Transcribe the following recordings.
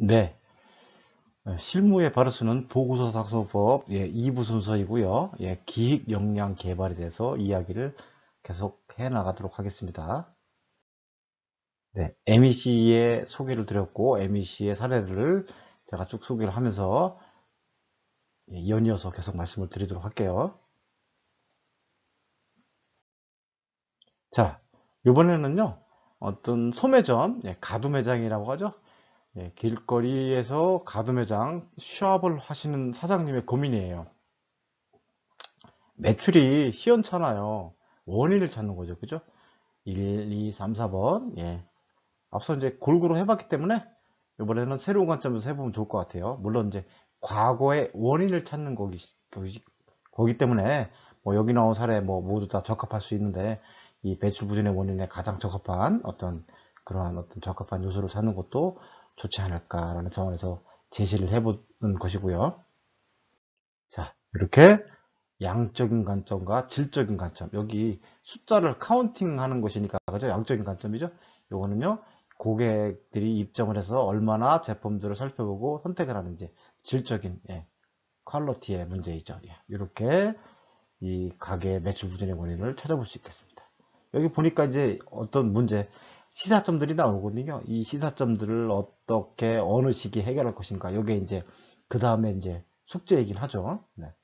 네, 실무에 바로 쓰는 보고서 작성법 2부 순서이고요. 기획 역량 개발에 대해서 이야기를 계속 해 나가도록 하겠습니다. 네, MEC의 소개를 드렸고 MEC의 사례를 제가 쭉 소개를 하면서 연이어서 계속 말씀을 드리도록 할게요. 자, 이번에는요, 어떤 소매점, 가두매장이라고 하죠. 길거리에서 가두매장, 샵을 하시는 사장님의 고민이에요. 매출이 시원찮아요. 원인을 찾는 거죠. 그죠? 1, 2, 3, 4번. 예. 앞서 이제 골고루 해봤기 때문에 이번에는 새로운 관점에서 해보면 좋을 것 같아요. 물론 이제 과거의 원인을 찾는 거기 때문에 뭐 여기 나온 사례 뭐 모두 다 적합할 수 있는데 이 매출 부진의 원인에 가장 적합한 그러한 적합한 요소를 찾는 것도 좋지 않을까라는 차원에서 제시를 해보는 것이고요. 자, 이렇게 양적인 관점과 질적인 관점. 여기 숫자를 카운팅 하는 것이니까, 그죠? 양적인 관점이죠? 요거는요, 고객들이 입점을 해서 얼마나 제품들을 살펴보고 선택을 하는지, 질적인, 퀄리티의 문제이죠. 이렇게 이 가게 매출 부진의 원인을 찾아볼 수 있겠습니다. 여기 보니까 이제 어떤 문제, 시사점들이 나오거든요. 이 시사점들을 어떻게, 어느 시기에 해결할 것인가. 요게 이제, 그 다음에 이제 숙제이긴 하죠. 네.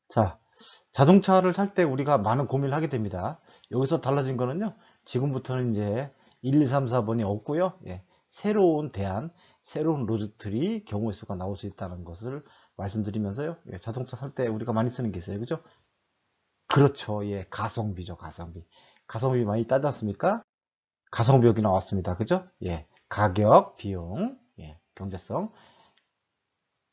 자, 자동차를 살 때 우리가 많은 고민을 하게 됩니다. 여기서 달라진 거는요, 지금부터는 이제 1, 2, 3, 4번이 없고요. 새로운 대안, 새로운 로즈트리 경우의 수가 나올 수 있다는 것을 말씀드리면서요. 자동차 살 때 우리가 많이 쓰는 게 있어요. 그죠? 그렇죠. 가성비죠, 가성비. 가성비 많이 따지 않습니까? 가성비 여기 나왔습니다. 그죠? 가격, 비용, 경제성,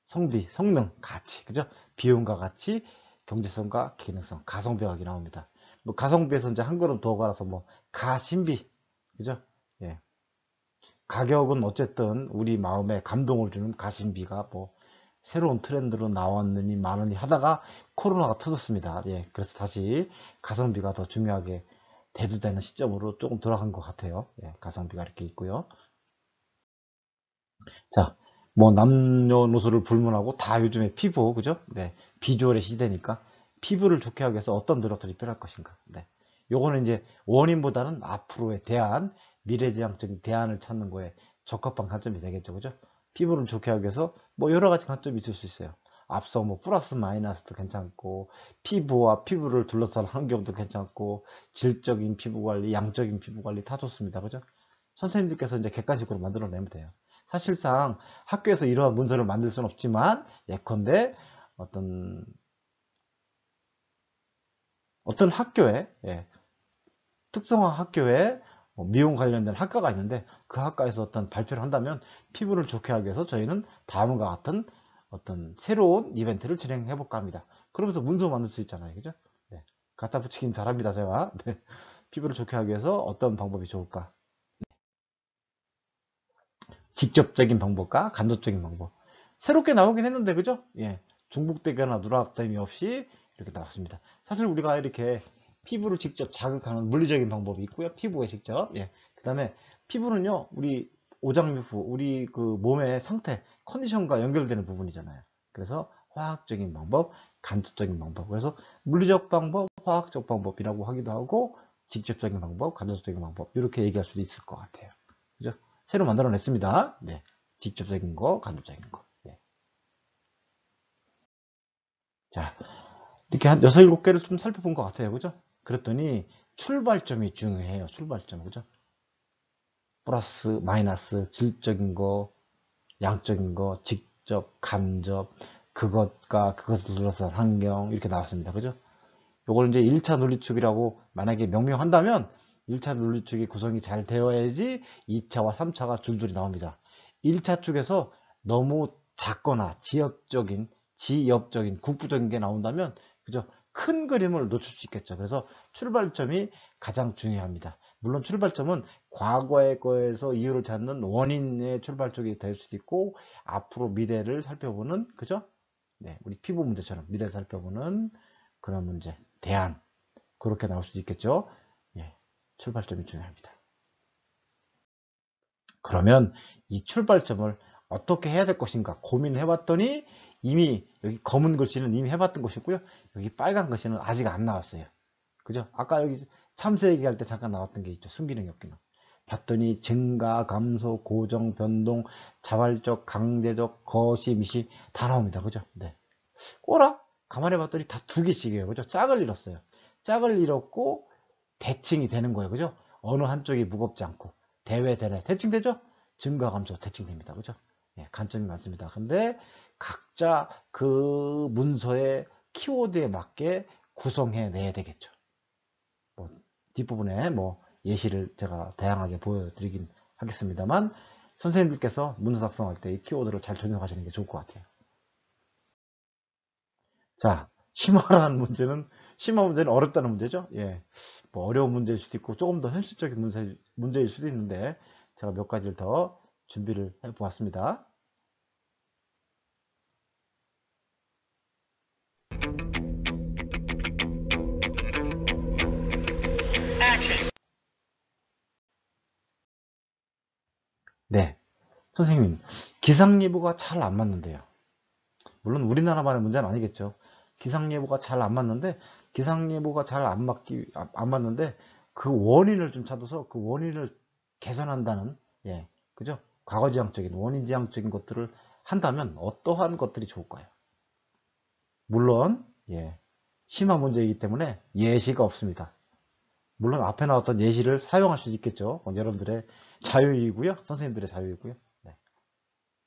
성비, 성능, 가치, 그죠? 비용과 가치, 경제성과 기능성, 가성비학이 나옵니다. 뭐 가성비에서 이제 한 걸음 더 갈아서 뭐 가심비, 그죠? 예. 가격은 어쨌든 우리 마음에 감동을 주는 가심비가 뭐 새로운 트렌드로 나왔느니 마느니 하다가 코로나가 터졌습니다. 그래서 다시 가성비가 더 중요하게 대두되는 시점으로 조금 돌아간 것 같아요. 가성비가 이렇게 있고요. 자, 뭐 남녀노소를 불문하고 다 요즘에 피부, 그죠? 비주얼의 시대니까 피부를 좋게 하기 위해서 어떤 노력들이 필요할 것인가. 요거는 이제 원인보다는 앞으로의 대안, 미래지향적인 대안을 찾는 거에 적합한 관점이 되겠죠, 그죠? 피부를 좋게 하기 위해서 뭐 여러 가지 관점이 있을 수 있어요. 앞서 뭐 플러스 마이너스도 괜찮고, 피부와 피부를 둘러싼 환경도 괜찮고, 질적인 피부 관리, 양적인 피부 관리 다 좋습니다, 그죠? 선생님들께서 이제 객관식으로 만들어내면 돼요. 사실상 학교에서 이러한 문서를 만들 수는 없지만 예컨대 어떤 학교에 특성화 학교에 미용 관련된 학과가 있는데 그 학과에서 어떤 발표를 한다면 피부를 좋게 하기 위해서 저희는 다음과 같은 어떤 새로운 이벤트를 진행해 볼까 합니다. 그러면서 문서 만들 수 있잖아요. 그죠? 갖다 붙이긴 잘합니다. 제가. 피부를 좋게 하기 위해서 어떤 방법이 좋을까? 직접적인 방법과 간접적인 방법. 새롭게 나오긴 했는데, 그죠? 중복되거나 누락됨이 없이 이렇게 나왔습니다. 사실 우리가 이렇게 피부를 직접 자극하는 물리적인 방법이 있고요. 피부에 직접. 그 다음에 피부는요, 우리 오장육부, 우리 그 몸의 상태, 컨디션과 연결되는 부분이잖아요. 그래서 화학적인 방법, 간접적인 방법. 그래서 물리적 방법, 화학적 방법이라고 하기도 하고, 직접적인 방법, 간접적인 방법. 이렇게 얘기할 수도 있을 것 같아요. 그죠? 새로 만들어냈습니다. 직접적인 거, 간접적인 거. 자, 이렇게 한 6, 7개를 좀 살펴본 것 같아요. 그죠? 그랬더니 출발점이 중요해요. 출발점. 그죠? 플러스, 마이너스, 질적인 거, 양적인 거, 직접, 간접, 그것과 그것을 둘러싼 환경, 이렇게 나왔습니다. 그죠? 요걸 이제 1차 논리축이라고 만약에 명명한다면 1차 논리축이 구성이 잘 되어야지 2차와 3차가 줄줄이 나옵니다. 1차 축에서 너무 작거나 지역적인, 국부적인 게 나온다면, 그죠? 큰 그림을 놓칠 수 있겠죠. 그래서 출발점이 가장 중요합니다. 물론 출발점은 과거의 거에서 이유를 찾는 원인의 출발점이 될 수도 있고, 앞으로 미래를 살펴보는, 그죠? 우리 피부 문제처럼 미래를 살펴보는 그런 문제, 대안, 그렇게 나올 수도 있겠죠. 출발점이 중요합니다. 그러면 이 출발점을 어떻게 해야 될 것인가 고민을 해봤더니 이미 여기 검은 글씨는 이미 해봤던 것이고요. 여기 빨간 글씨는 아직 안 나왔어요. 그죠? 아까 여기 참새 얘기할 때 잠깐 나왔던 게 있죠. 순기능, 역기능. 봤더니 증가, 감소, 고정, 변동, 자발적, 강제적, 거시, 미시 다 나옵니다. 그죠? 네. 꼬라? 가만히 봤더니 다 두 개씩이에요. 그죠? 짝을 잃었어요. 짝을 잃었고 대칭이 되는 거예요. 그죠? 어느 한쪽이 무겁지 않고 대외, 대내 대칭되죠? 증가, 감소 대칭됩니다. 그죠? 예, 간점이 많습니다. 근데 각자 그 문서의 키워드에 맞게 구성해 내야 되겠죠. 뭐 뒷부분에 뭐 예시를 제가 다양하게 보여드리긴 하겠습니다만 선생님들께서 문서 작성할 때 이 키워드를 잘 적용하시는 게 좋을 것 같아요. 자, 심화 문제는 어렵다는 문제죠. 예, 뭐 어려운 문제일 수도 있고 조금 더 현실적인 문제일 수도 있는데 제가 몇 가지를 더 준비를 해 보았습니다. 네, 선생님, 기상예보가 잘 안 맞는데요. 물론 우리나라만의 문제는 아니겠죠. 기상예보가 잘 안 맞는데, 기상예보가 잘 안 맞는데, 그 원인을 좀 찾아서 그 원인을 개선한다는, 예, 그죠? 과거지향적인, 원인지향적인 것들을 한다면 어떠한 것들이 좋을까요? 물론, 예, 심화 문제이기 때문에 예시가 없습니다. 물론 앞에 나왔던 예시를 사용할 수 있겠죠. 여러분들의 자유이고요. 선생님들의 자유이고요. 네.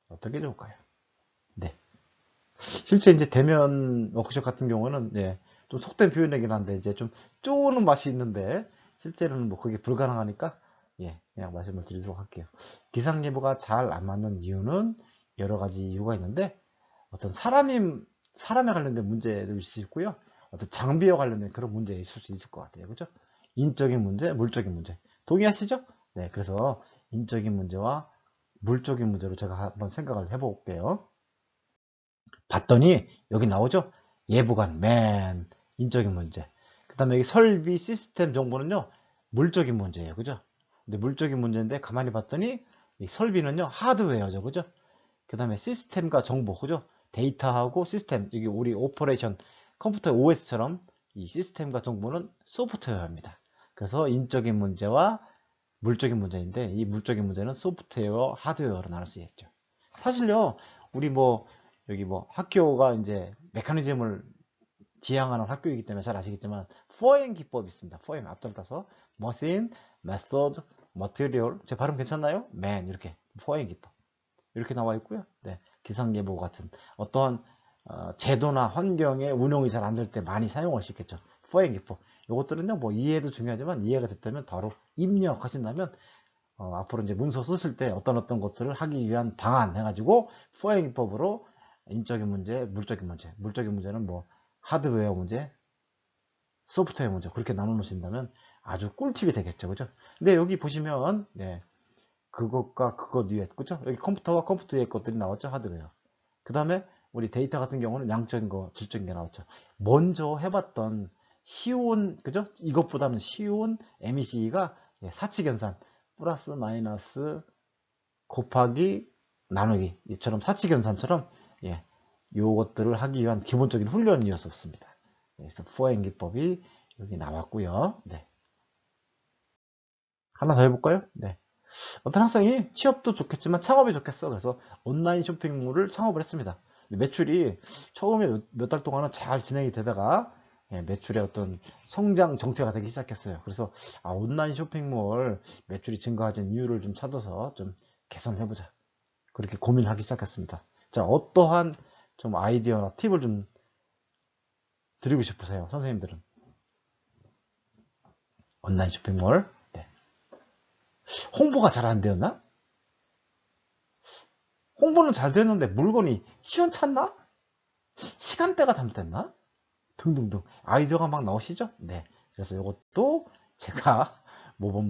어떤 게 좋을까요? 네. 실제 이제 대면 워크숍 같은 경우는 예, 좀 속된 표현이긴 한데 이제 좀 쪼는 맛이 있는데 실제로는 뭐 그게 불가능하니까 예, 그냥 말씀을 드리도록 할게요. 기상예보가 잘 안 맞는 이유는 여러 가지 이유가 있는데 어떤 사람에 관련된 문제도 있을 수 있고요. 어떤 장비와 관련된 그런 문제 있을 수 있을 것 같아요. 그죠? 인적인 문제, 물적인 문제. 동의하시죠? 네, 그래서 인적인 문제와 물적인 문제로 제가 한번 생각을 해볼게요. 봤더니 여기 나오죠? 예보관, 맨, 인적인 문제. 그 다음에 여기 설비, 시스템 정보는요, 물적인 문제예요. 그죠? 근데 물적인 문제인데 가만히 봤더니 이 설비는요, 하드웨어죠. 그죠? 그 다음에 시스템과 정보. 그죠? 데이터하고 시스템. 여기 우리 오퍼레이션, 컴퓨터 OS처럼 이 시스템과 정보는 소프트웨어입니다. 그래서 인적인 문제와 물적인 문제인데 이 물적인 문제는 소프트웨어, 하드웨어로 나눌 수 있죠. 사실요, 우리 뭐 여기 뭐 학교가 이제 메커니즘을 지향하는 학교이기 때문에 잘 아시겠지만 포엠 기법이 있습니다. 포엠 앞줄 따서 머신, 메소드, 머티리얼. 제 발음 괜찮나요? 맨 이렇게 포엠 기법 이렇게 나와 있고요. 네, 기상예보 같은 어떠한 제도나 환경의 운용이 잘 안 될 때 많이 사용할 수 있겠죠. 포엠 기법 이것들은요 뭐 이해도 중요하지만 이해가 됐다면 바로 입력하신다면 앞으로 이제 문서 쓰실 때 어떤 것들을 하기 위한 방안 해가지고 포엠 기법으로 인적인 문제, 물적인 문제. 물적인 문제는 뭐 하드웨어 문제, 소프트웨어 문제 그렇게 나눠 놓으신다면 아주 꿀팁이 되겠죠. 그죠? 근데 여기 보시면 네, 그것과 그것 위에 그죠? 여기 컴퓨터와 컴퓨터 위에 것들이 나왔죠. 하드웨어. 그 다음에 우리 데이터 같은 경우는 양적인 거, 질적인 게 나왔죠. 먼저 해봤던 쉬운 그죠? 이것보다는 쉬운 MEC가 사칙연산 플러스 마이너스 곱하기 나누기 이처럼 사칙연산처럼 예, 요것들을 하기 위한 기본적인 훈련이었습니다. 그래서 포행 기법이 여기 나왔고요. 네. 하나 더 해볼까요? 네. 어떤 학생이 취업도 좋겠지만 창업이 좋겠어. 그래서 온라인 쇼핑몰을 창업을 했습니다. 매출이 처음에 몇 달 동안은 잘 진행이 되다가 예, 매출의 어떤 성장 정체가 되기 시작했어요. 그래서 온라인 쇼핑몰 매출이 증가하는 이유를 좀 찾아서 좀 개선해보자. 그렇게 고민하기 시작했습니다. 자, 어떠한 좀 아이디어나 팁을 좀 드리고 싶으세요, 선생님들은? 온라인 쇼핑몰. 네. 홍보가 잘 안 되었나? 홍보는 잘 되는데 물건이 시원찮나? 시간대가 잘못됐나? 등등등. 아이디어가 막 나오시죠? 네. 그래서 이것도 제가 모범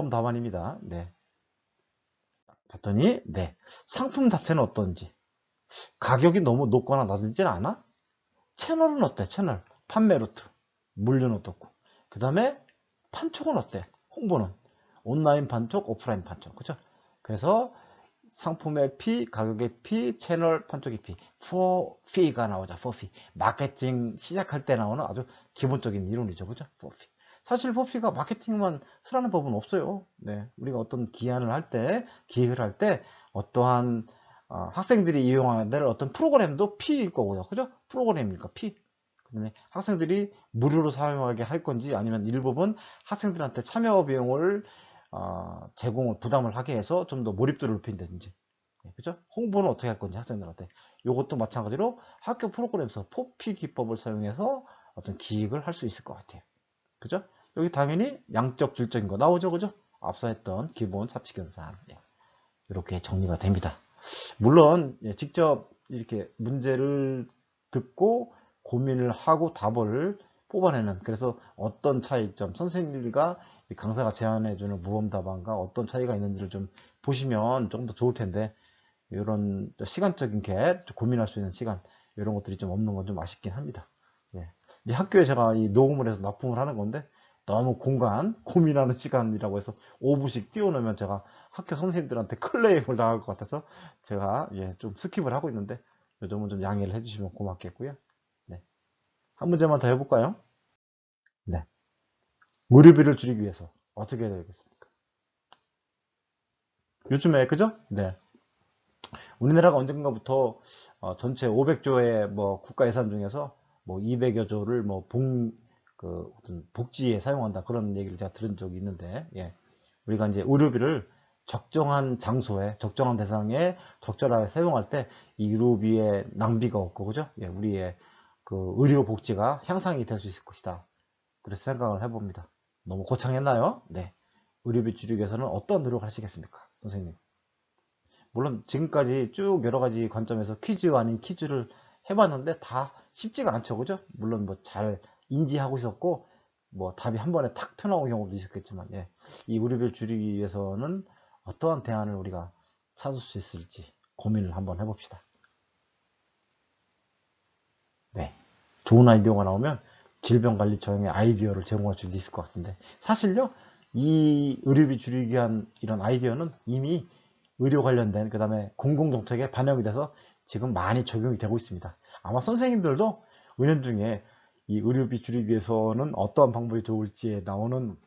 답안입니다. 네. 봤더니, 네. 상품 자체는 어떤지. 가격이 너무 높거나 낮지는 않아? 채널은 어때? 채널. 판매 루트. 물류는 어떻고. 그 다음에 판촉은 어때? 홍보는. 온라인 판촉, 오프라인 판촉. 그죠? 그래서 상품의 P, 가격의 P, 채널 판촉의 P, for fee가 나오죠. for fee. 마케팅 시작할 때 나오는 아주 기본적인 이론이죠. 그죠? for fee. 사실 for fee가 마케팅만 쓰라는 법은 없어요. 네. 우리가 어떤 기한을 할 때, 기획을 할 때, 어떠한 학생들이 이용해야 될 어떤 프로그램도 P일 거고요. 그죠? 프로그램이니까 P. 그 다음에 학생들이 무료로 사용하게 할 건지 아니면 일부분 학생들한테 참여 비용을 제공을 부담을 하게 해서 좀 더 몰입도를 높인다든지, 그죠? 홍보는 어떻게 할 건지 학생들한테. 이것도 마찬가지로 학교 프로그램에서 포피 기법을 사용해서 어떤 기획을 할 수 있을 것 같아요. 그죠? 여기 당연히 양적 질적인 거 나오죠. 그죠? 앞서 했던 기본 사칙연산. 이렇게 정리가 됩니다. 물론 직접 이렇게 문제를 듣고 고민을 하고 답을 뽑아내는, 그래서 어떤 차이점, 선생님과 강사가 제안해주는 모범 답안과 어떤 차이가 있는지를 좀 보시면 좀 더 좋을 텐데, 이런 시간적인 갭, 고민할 수 있는 시간, 이런 것들이 좀 없는 건 좀 아쉽긴 합니다. 이 학교에 제가 이 녹음을 해서 납품을 하는 건데, 너무 고민하는 시간이라고 해서 5분씩 띄워놓으면 제가 학교 선생님들한테 클레임을 당할 것 같아서 제가 좀 스킵을 하고 있는데, 요즘은 좀 양해를 해주시면 고맙겠고요. 네. 한 문제만 더 해볼까요? 네. 의료비를 줄이기 위해서 어떻게 해야 되겠습니까? 요즘에, 그죠? 네. 우리나라가 언젠가부터 전체 500조의 뭐 국가 예산 중에서 뭐 200여 조를 뭐 어떤 복지에 사용한다, 그런 얘기를 제가 들은 적이 있는데, 우리가 이제 의료비를 적정한 장소에, 적정한 대상에 적절하게 사용할 때 이 의료비의 낭비가 없고, 그죠? 우리의 그 의료 복지가 향상이 될 수 있을 것이다. 그래서 생각을 해봅니다. 너무 거창했나요? 네. 의료비 줄이기 위해서는 어떤 노력을 하시겠습니까, 선생님? 물론 지금까지 쭉 여러 가지 관점에서 퀴즈 아닌 퀴즈를 해봤는데 다 쉽지가 않죠. 그죠? 물론 뭐 잘 인지하고 있었고, 뭐 답이 한 번에 탁 튀어나온 경우도 있었겠지만, 이 의료비를 줄이기 위해서는 어떠한 대안을 우리가 찾을 수 있을지 고민을 한번 해봅시다. 네. 좋은 아이디어가 나오면 질병관리청에 아이디어를 제공할 수도 있을 것 같은데, 사실요, 이 의료비 줄이기 위한 이런 아이디어는 이미 의료 관련된, 그 다음에 공공정책에 반영이 돼서 지금 많이 적용이 되고 있습니다. 아마 선생님들도 은연중에 이 의료비 줄이기 위해서는 어떠한 방법이 좋을지에 나오는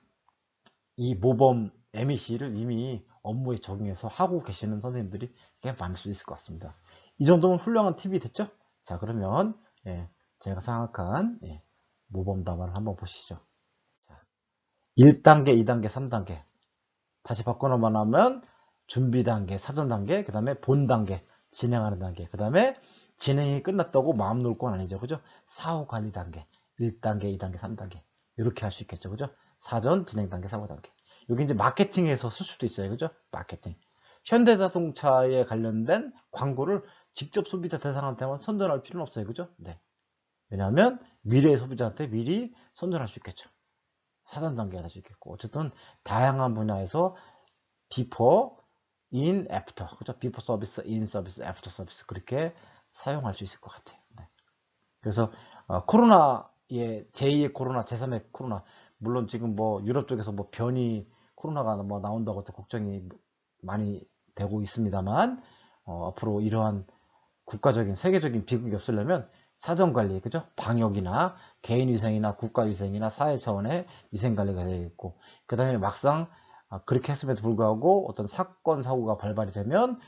이 모범 MEC를 이미 업무에 적용해서 하고 계시는 선생님들이 꽤 많을 수 있을 것 같습니다. 이 정도면 훌륭한 팁이 됐죠? 자, 그러면 제가 생각한 모범 답안을 한번 보시죠. 자, 1단계, 2단계, 3단계 다시 바꿔놓으면 하면 준비 단계, 사전 단계, 그 다음에 본 단계, 진행하는 단계, 그 다음에 진행이 끝났다고 마음 놓을 건 아니죠. 그죠? 사후 관리 단계, 1단계, 2단계, 3단계. 이렇게 할 수 있겠죠. 그죠? 사전, 진행 단계, 사후 단계. 여기 이제 마케팅에서 쓸 수도 있어요. 그죠? 마케팅. 현대자동차에 관련된 광고를 직접 소비자 대상한테만 선전할 필요는 없어요. 그죠? 네. 왜냐하면 미래의 소비자한테 미리 선전할 수 있겠죠. 사전 단계가 될 수 있겠고, 어쨌든 다양한 분야에서 비포, 인, 애프터, 그죠? 비포 서비스, 인 서비스, 애프터 서비스, 그렇게 사용할 수 있을 것 같아요. 네. 그래서 코로나의 제2의 코로나, 제3의 코로나, 물론 지금 뭐 유럽 쪽에서 뭐 변이 코로나가 뭐 나온다고 해서 걱정이 많이 되고 있습니다만, 앞으로 이러한 국가적인 세계적인 비극이 없으려면 사전관리, 그죠? 방역이나 개인위생이나 국가위생이나 사회 차원의 위생관리가 되어 있고, 그 다음에 막상 그렇게 했음에도 불구하고 어떤 사건 사고가 발발이 되면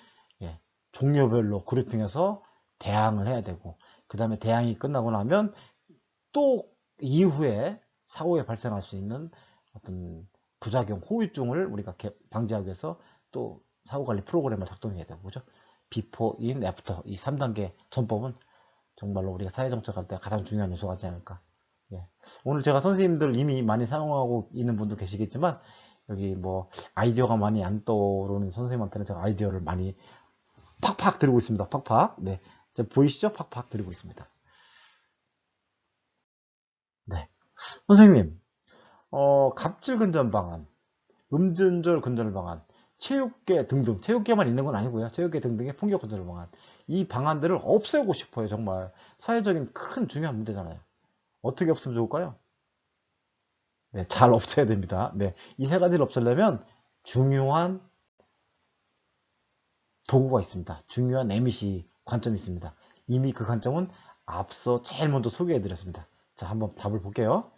종류별로 그룹핑해서 대항을 해야 되고, 그 다음에 대항이 끝나고 나면 또 이후에 사고에 발생할 수 있는 어떤 부작용, 후유증을 우리가 방지하기 위해서 또 사고관리 프로그램을 작동해야 되고, 그죠? 비포, 인, 애프터, 이 3단계 전법은 정말로 우리가 사회정책할 때 가장 중요한 요소가 되지 않을까. 오늘 제가 선생님들 이미 많이 사용하고 있는 분도 계시겠지만, 여기 뭐 아이디어가 많이 안 떠오르는 선생님한테는 제가 아이디어를 많이 팍팍 드리고 있습니다. 팍팍. 네. 보이시죠? 팍팍 드리고 있습니다. 네. 선생님, 갑질 근전 방안, 음주운전 근절 방안, 체육계 등등, 체육계만 있는 건 아니고요. 체육계 등등의 풍력 근절 방안. 이 방안들을 없애고 싶어요. 정말 사회적인 큰 중요한 문제잖아요. 어떻게 없으면 좋을까요? 네, 잘 없애야 됩니다. 네. 이 세 가지를 없애려면 중요한 도구가 있습니다. 중요한 MEC 관점이 있습니다. 이미 그 관점은 앞서 제일 먼저 소개해 드렸습니다. 자, 한번 답을 볼게요.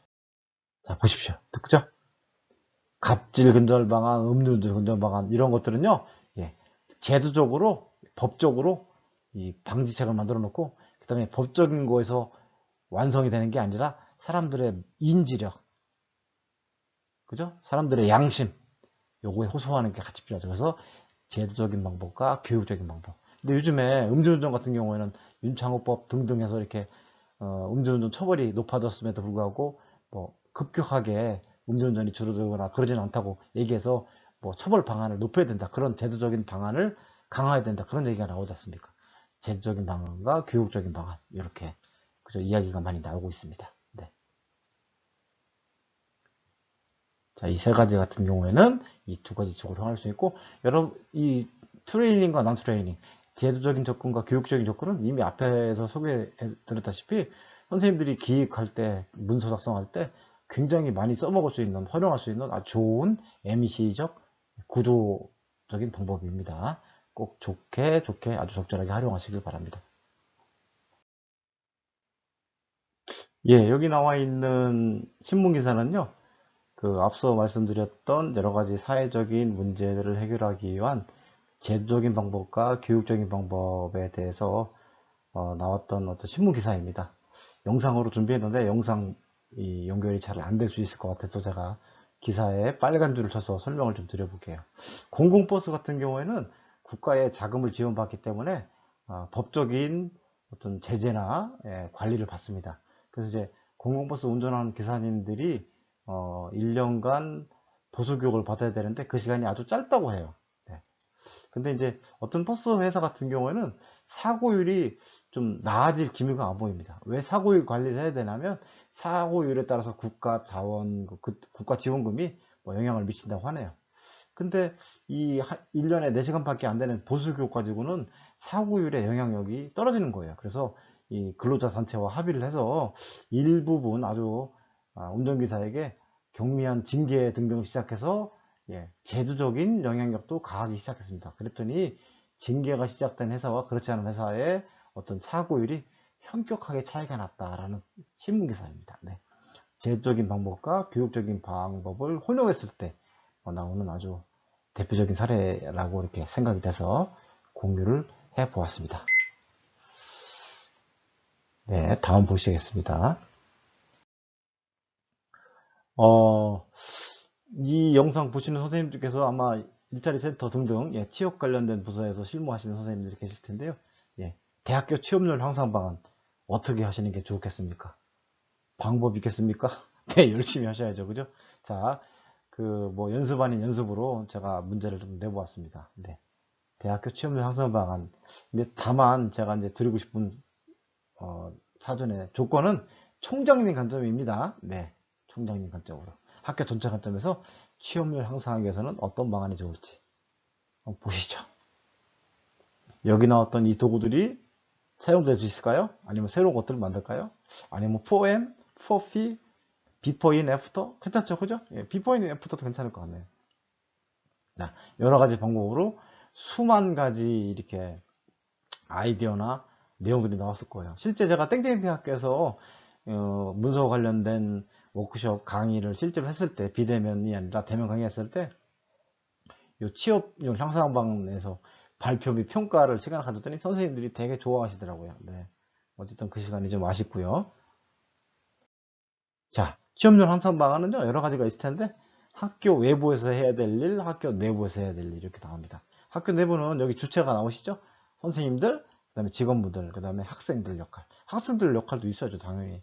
자, 보십시오. 그죠? 갑질 근절 방안, 음주운전 근절 방안 이런 것들은요, 예, 제도적으로, 법적으로 이 방지책을 만들어 놓고, 그 다음에 법적인 거에서 완성이 되는 게 아니라 사람들의 인지력, 그죠? 사람들의 양심, 요거에 호소하는 게 같이 필요하죠. 그래서 제도적인 방법과 교육적인 방법. 근데 요즘에 음주운전 같은 경우에는 윤창호법 등등 해서 이렇게 음주운전 처벌이 높아졌음에도 불구하고 뭐 급격하게 음주운전이 줄어들거나 그러지는 않다고 얘기해서 뭐 처벌 방안을 높여야 된다. 그런 제도적인 방안을 강화해야 된다. 그런 얘기가 나오지 않습니까? 제도적인 방안과 교육적인 방안 이렇게 그죠? 이야기가 많이 나오고 있습니다. 네. 자, 이 세 가지 같은 경우에는 이 두 가지 쪽으로 향할 수 있고, 여러분, 이 트레이닝과 난 트레이닝, 제도적인 접근과 교육적인 접근은 이미 앞에서 소개해 드렸다시피 선생님들이 기획할 때, 문서 작성할 때 굉장히 많이 써먹을 수 있는, 활용할 수 있는 아주 좋은 MEC적 구조적인 방법입니다. 꼭 좋게 아주 적절하게 활용하시길 바랍니다. 예, 여기 나와 있는 신문기사는요, 그 앞서 말씀드렸던 여러 가지 사회적인 문제들을 해결하기 위한 제도적인 방법과 교육적인 방법에 대해서 나왔던 어떤 신문 기사입니다. 영상으로 준비했는데 영상이 연결이 잘 안 될 수 있을 것 같아서 제가 기사에 빨간 줄을 쳐서 설명을 좀 드려볼게요. 공공버스 같은 경우에는 국가의 자금을 지원받기 때문에 법적인 어떤 제재나 관리를 받습니다. 그래서 이제 공공버스 운전하는 기사님들이 1년간 보수교육을 받아야 되는데 그 시간이 아주 짧다고 해요. 네. 근데 이제 어떤 버스 회사 같은 경우에는 사고율이 좀 나아질 기미가 안 보입니다. 왜 사고율 관리를 해야 되냐면 사고율에 따라서 국가 자원, 국가 지원금이 뭐 영향을 미친다고 하네요. 근데 이 1년에 4시간밖에 안 되는 보수교육 가지고는 사고율의 영향력이 떨어지는 거예요. 그래서 이 근로자 단체와 합의를 해서 일부분 아주 운전기사에게 경미한 징계 등등을 시작해서 제도적인 영향력도 가하기 시작했습니다. 그랬더니 징계가 시작된 회사와 그렇지 않은 회사의 어떤 사고율이 현격하게 차이가 났다라는 신문기사입니다. 네. 제도적인 방법과 교육적인 방법을 혼용했을 때 나오는 아주 대표적인 사례라고 이렇게 생각이 돼서 공유를 해 보았습니다. 네, 다음 보시겠습니다. 이 영상 보시는 선생님들께서 아마 일자리 센터 등등 취업 관련된 부서에서 실무하시는 선생님들이 계실 텐데요. 대학교 취업률 향상 방안 어떻게 하시는 게 좋겠습니까? 방법 있겠습니까? 네, 열심히 하셔야죠. 그죠? 자, 뭐 연습 아닌 연습으로 제가 문제를 좀 내보았습니다. 네. 대학교 취업률 향상 방안. 근데 다만 제가 이제 드리고 싶은 사전에 조건은 총장님 관점입니다. 네, 총장님 관점으로 학교 전체 관점에서 취업률 향상하기 위해서는 어떤 방안이 좋을지 한번 보시죠. 여기 나왔던 이 도구들이 사용될 수 있을까요? 아니면 새로운 것들을 만들까요? 아니면 4M, 4P, Before in After 괜찮죠, 그죠? Before in After도 괜찮을 것 같네요. 자, 여러 가지 방법으로 수만 가지 이렇게 아이디어나 내용들이 나왔을 거예요. 실제 제가 땡땡땡 학교에서 문서 관련된 워크숍 강의를 실제로 했을 때 비대면이 아니라 대면 강의했을 때 이 취업률 향상방에서 발표 및 평가를 시간을 가졌더니 선생님들이 되게 좋아하시더라고요. 네. 어쨌든 그 시간이 좀 아쉽고요. 자, 취업률 향상 방안은요 여러 가지가 있을 텐데 학교 외부에서 해야 될 일, 학교 내부에서 해야 될 일 이렇게 나옵니다. 학교 내부는 여기 주체가 나오시죠? 선생님들, 그 다음에 직원분들, 그 다음에 학생들 역할. 학생들 역할도 있어야죠, 당연히.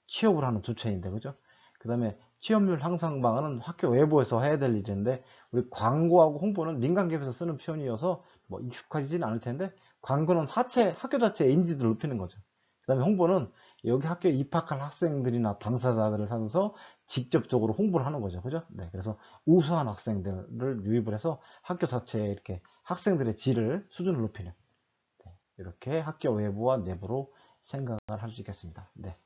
취업을 하는 주체인데, 그죠? 그 다음에 취업률 향상 방안은 학교 외부에서 해야 될 일인데, 우리 광고하고 홍보는 민간 기업에서 쓰는 표현이어서 뭐 익숙하지는 않을 텐데, 광고는 학교 자체의 인지도를 높이는 거죠. 그 다음에 홍보는 여기 학교에 입학할 학생들이나 당사자들을 찾아서 직접적으로 홍보를 하는 거죠. 그죠? 네. 그래서 우수한 학생들을 유입을 해서 학교 자체에 이렇게 학생들의 질을, 수준을 높이는. 네. 이렇게 학교 외부와 내부로 생각을 할 수 있겠습니다. 네.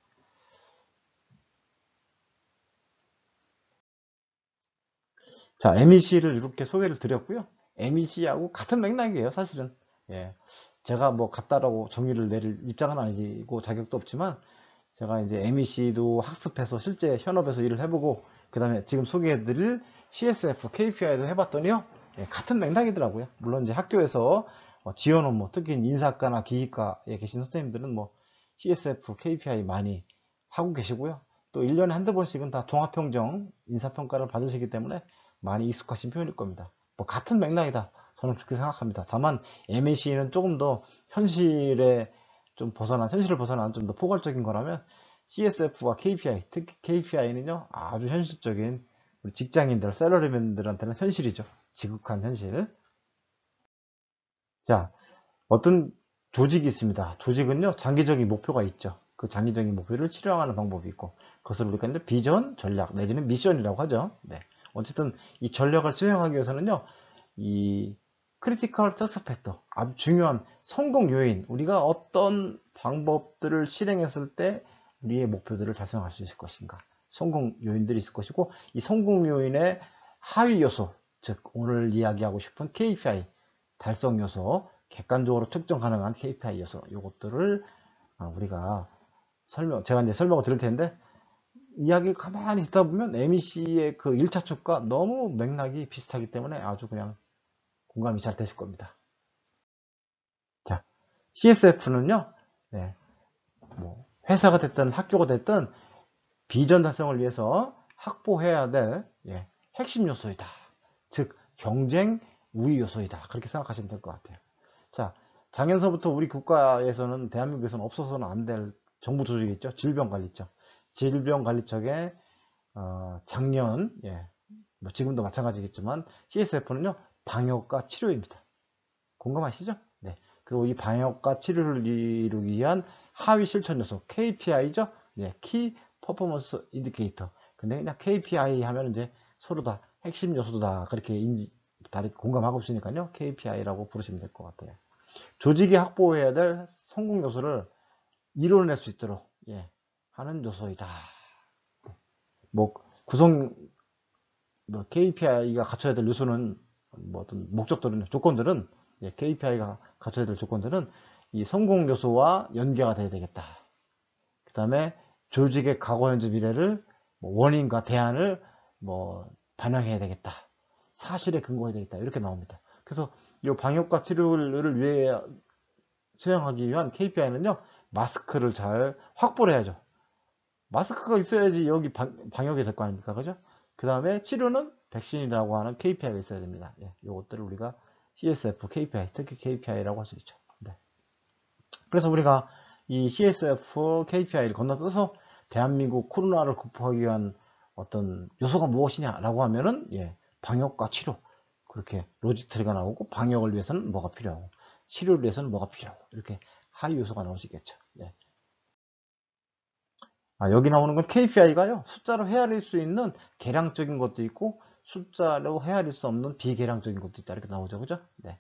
자, MEC를 이렇게 소개를 드렸고요. MEC하고 같은 맥락이에요, 사실은. 예. 제가 뭐 같다라고 정의를 내릴 입장은 아니고 자격도 없지만 제가 이제 MEC도 학습해서 실제 현업에서 일을 해보고 그 다음에 지금 소개해드릴 CSF, KPI도 해봤더니요. 예, 같은 맥락이더라고요. 물론 이제 학교에서 지원 업무, 특히 인사과나 기계과에 계신 선생님들은 뭐 CSF, KPI 많이 하고 계시고요. 또 1년에 한두 번씩은 다 종합평정, 인사평가를 받으시기 때문에 많이 익숙하신 표현일 겁니다. 뭐 같은 맥락이다. 저는 그렇게 생각합니다. 다만 MEC는 조금 더 현실을 벗어난 좀 더 포괄적인 거라면 CSF와 KPI, 특히 KPI는요, 아주 현실적인 우리 직장인들, 샐러리맨들한테는 현실이죠. 지극한 현실. 자, 어떤 조직이 있습니다. 조직은요, 장기적인 목표가 있죠. 그 장기적인 목표를 실현하는 방법이 있고, 그것을 우리가 이제 비전, 전략, 내지는 미션이라고 하죠. 네. 어쨌든 이 전략을 수행하기 위해서는요, 이 크리티컬 석세스 팩터, 아주 중요한 성공 요인, 우리가 어떤 방법들을 실행했을 때 우리의 목표들을 달성할 수 있을 것인가, 성공 요인들이 있을 것이고, 이 성공 요인의 하위 요소, 즉 오늘 이야기하고 싶은 KPI 달성 요소, 객관적으로 측정 가능한 KPI 요소, 요것들을 우리가 제가 이제 설명을 드릴 텐데, 이야기를 가만히 듣다 보면 MEC의 그 1차 축과 너무 맥락이 비슷하기 때문에 아주 그냥 공감이 잘 되실 겁니다. 자, CSF는요, 네, 뭐 회사가 됐든 학교가 됐든 비전 달성을 위해서 확보해야 될 핵심 요소이다. 즉, 경쟁 우위 요소이다. 그렇게 생각하시면 될 것 같아요. 자, 작년서부터 우리 국가에서는, 대한민국에서는 없어서는 안 될 정부 조직이 있죠. 질병관리청. 질병관리청의 작년, 뭐 지금도 마찬가지겠지만 CSF는요, 방역과 치료입니다. 공감하시죠? 네. 그리고 이 방역과 치료를 이루기 위한 하위 실천 요소, KPI죠? 네. 키 퍼포먼스 인디케이터. 근데 그냥 KPI 하면 이제 서로 다 핵심 요소다. 그렇게 다들 공감하고 있으니까요. KPI라고 부르시면 될 것 같아요. 조직이 확보해야 될 성공 요소를 이뤄낼 수 있도록 하는 요소이다. 뭐 KPI가 갖춰야 될 요소는 뭐 어떤 목적들은 조건들은 KPI가 갖춰야 될 조건들은 이 성공 요소와 연계가 돼야 되겠다. 그 다음에 조직의 과거 현재 미래를 원인과 대안을 반영해야 되겠다. 사실에 근거해야 되겠다. 이렇게 나옵니다. 그래서 이 방역과 치료를 위해 수행하기 위한 KPI는요, 마스크를 잘 확보를 해야죠. 마스크가 있어야지 여기 방역이 될 거 아닙니까? 그죠? 그 다음에 치료는 백신이라고 하는 KPI가 있어야 됩니다. 이것들을 우리가 CSF, KPI, 특히 KPI라고 할 수 있죠. 네. 그래서 우리가 이 CSF, KPI를 건너뛰어서 대한민국 코로나를 극복하기 위한 어떤 요소가 무엇이냐라고 하면은 방역과 치료, 그렇게 로지트리가 나오고, 방역을 위해서는 뭐가 필요하고, 치료를 위해서는 뭐가 필요하고, 이렇게 하위 요소가 나올 수 있겠죠. 여기 나오는 건 KPI가요, 숫자로 헤아릴 수 있는 계량적인 것도 있고, 숫자로 헤아릴 수 없는 비계량적인 것도 있다. 이렇게 나오죠. 그죠? 네.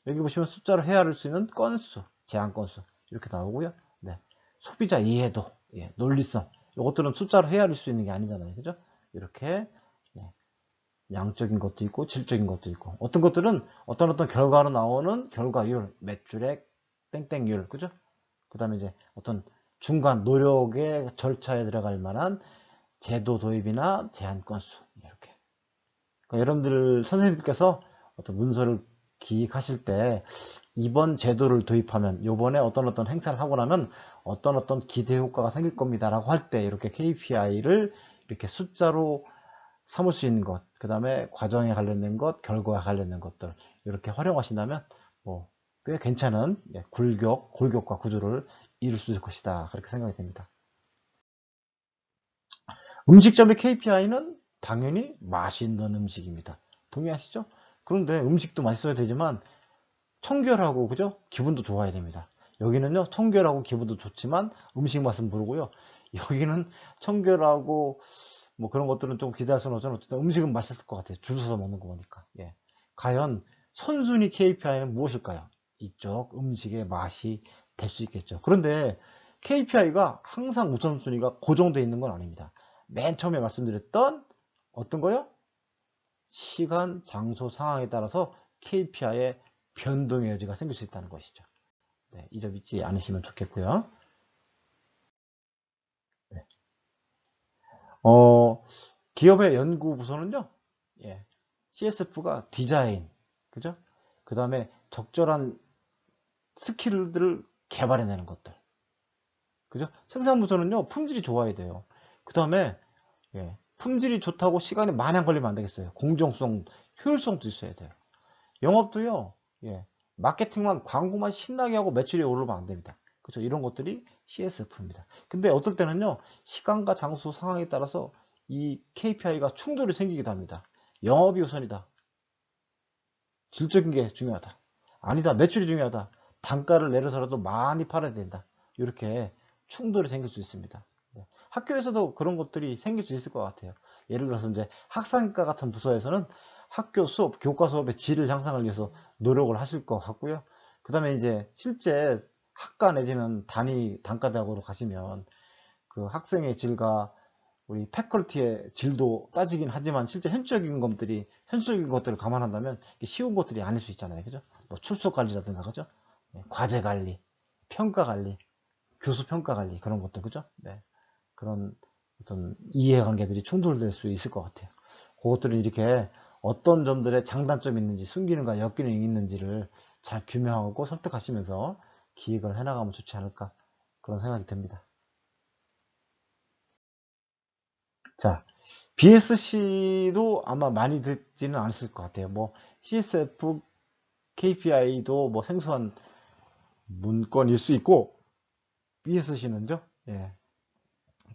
여기 보시면 숫자로 헤아릴 수 있는 건수, 제한 건수. 이렇게 나오고요. 네. 소비자 이해도, 논리성. 이것들은 숫자로 헤아릴 수 있는 게 아니잖아요. 그죠? 이렇게, 양적인 것도 있고, 질적인 것도 있고. 어떤 것들은 어떤 결과로 나오는 결과율, 매출액, 땡땡율. 그죠? 그 다음에 이제 어떤 중간 노력의 절차에 들어갈 만한 제도 도입이나 제한 건수, 이렇게. 그러니까 여러분들 선생님들께서 어떤 문서를 기획하실 때 이번 제도를 도입하면, 요번에 어떤 행사를 하고 나면 어떤 기대 효과가 생길 겁니다라고 할 때 이렇게 KPI를 이렇게 숫자로 삼을 수 있는 것, 그 다음에 과정에 관련된 것, 결과에 관련된 것들 이렇게 활용하신다면 꽤 괜찮은 골격과 구조를 이룰 수 있을 것이다. 그렇게 생각이 됩니다. 음식점의 KPI는 당연히 맛있는 음식입니다. 동의하시죠? 그런데 음식도 맛있어야 되지만 청결하고, 그죠? 기분도 좋아야 됩니다. 여기는요, 청결하고 기분도 좋지만 음식 맛은 모르고요. 여기는 청결하고 그런 것들은 좀 기대할 수는 없지만 어쨌든 음식은 맛있을 것 같아요. 줄 서서 먹는 거 보니까. 과연 선순위 KPI는 무엇일까요? 이쪽 음식의 맛이 될 수 있겠죠. 그런데 KPI가 항상 우선순위가 고정되어 있는 건 아닙니다. 맨 처음에 말씀드렸던 어떤 거요? 시간, 장소, 상황에 따라서 KPI의 변동의 여지가 생길 수 있다는 것이죠. 네, 이 점 잊지 않으시면 좋겠고요. 네. 기업의 연구 부서는요, 예, CSF가 디자인, 그죠? 그 다음에 적절한 스킬들을 개발해내는 것들, 그죠? 생산부서는요, 품질이 좋아야 돼요. 그 다음에, 예, 품질이 좋다고 시간이 마냥 걸리면 안 되겠어요. 공정성, 효율성도 있어야 돼요. 영업도요, 예, 마케팅만, 광고만 신나게 하고 매출이 오르면 안 됩니다. 그죠? 이런 것들이 CSF입니다. 근데 어떨 때는요, 시간과 장소 상황에 따라서 이 KPI가 충돌이 생기기도 합니다. 영업이 우선이다. 질적인 게 중요하다. 아니다. 매출이 중요하다. 단가를 내려서라도 많이 팔아야 된다. 이렇게 충돌이 생길 수 있습니다. 네. 학교에서도 그런 것들이 생길 수 있을 것 같아요. 예를 들어서 이제 학산과 같은 부서에서는 학교 수업, 교과 수업의 질을 향상을 위해서 노력을 하실 것 같고요. 그 다음에 이제 실제 학과 내지는 단과대학으로 가시면 그 학생의 질과 우리 패컬티의 질도 따지긴 하지만 실제 현실적인 것들을 감안한다면 쉬운 것들이 아닐 수 있잖아요. 그죠? 뭐 출석 관리라든가, 그죠? 네, 과제 관리, 평가 관리, 교수 평가 관리, 그런 것들, 그죠? 네. 그런 어떤 이해관계들이 충돌될 수 있을 것 같아요. 그것들은 이렇게 어떤 점들에 장단점이 있는지, 순기능과 역기능이 있는지를 잘 규명하고 설득하시면서 기획을 해나가면 좋지 않을까, 그런 생각이 듭니다. 자, BSC도 아마 많이 듣지는 않았을 것 같아요. 뭐 CSF, KPI도 뭐 생소한 문건일 수 있고, BSC는요, 예,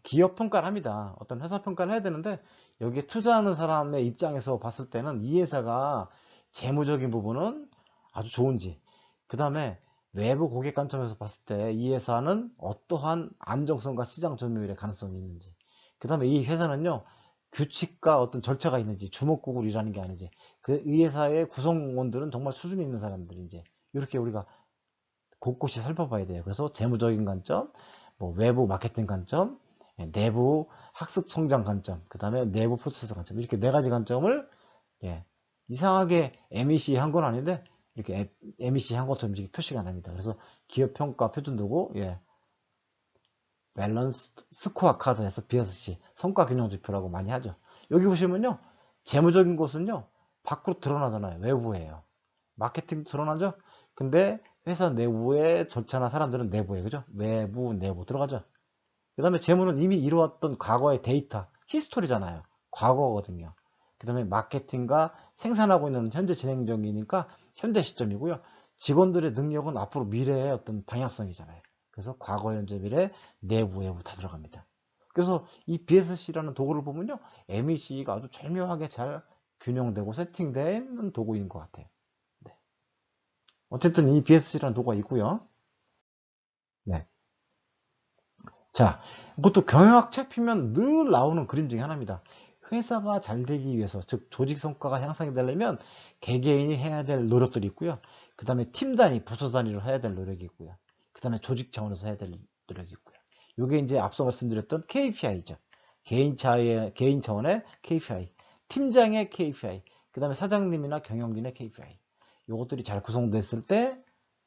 기업 평가를 합니다. 어떤 회사 평가를 해야 되는데, 여기에 투자하는 사람의 입장에서 봤을 때는 이 회사가 재무적인 부분은 아주 좋은지, 그 다음에 외부 고객 관점에서 봤을 때 이 회사는 어떠한 안정성과 시장 점유율의 가능성이 있는지, 그 다음에 이 회사는요, 규칙과 어떤 절차가 있는지, 주먹구구를 일하는 게 아닌지, 이 회사의 구성원들은 정말 수준이 있는 사람들인지, 이렇게 우리가 곳곳이 살펴봐야 돼요. 그래서 재무적인 관점, 뭐 외부 마케팅 관점, 내부 학습 성장 관점, 그 다음에 내부 프로세스 관점, 이렇게 네 가지 관점을, 예, 이상하게 MEC 한 건 아닌데 이렇게 MEC 한 것처럼 이렇게 표시가 납니다. 그래서 기업 평가 표준도고, 예, 밸런스 스코어 카드에서 BSC 성과 균형 지표라고 많이 하죠. 여기 보시면요, 재무적인 것은요 밖으로 드러나잖아요. 외부예요. 마케팅도 드러나죠. 근데 회사 내부의 절차나 사람들은 내부에, 그죠? 외부 내부 들어가죠. 그 다음에 재무는 이미 이루었던 과거의 데이터 히스토리잖아요. 과거거든요. 그 다음에 마케팅과 생산하고 있는 현재 진행 중이니까 현재 시점이고요. 직원들의 능력은 앞으로 미래의 어떤 방향성이잖아요. 그래서 과거, 현재, 미래, 내부, 외부 다 들어갑니다. 그래서 이 BSC라는 도구를 보면요, MEC가 아주 절묘하게 잘 균형되고 세팅된 도구인 것 같아요. 네. 어쨌든 이 BSC라는 도구가 있고요. 네. 자, 이것도 경영학 책 피면 늘 나오는 그림 중에 하나입니다. 회사가 잘 되기 위해서, 즉 조직 성과가 향상이 되려면 개개인이 해야 될 노력들이 있고요. 그 다음에 팀 단위, 부서 단위로 해야 될 노력이 있고요. 그 다음에 조직 차원에서 해야 될 노력이 있고요. 이게 이제 앞서 말씀드렸던 KPI죠. 개인 차원의 KPI, 팀장의 KPI, 그 다음에 사장님이나 경영진의 KPI. 이것들이 잘 구성됐을 때,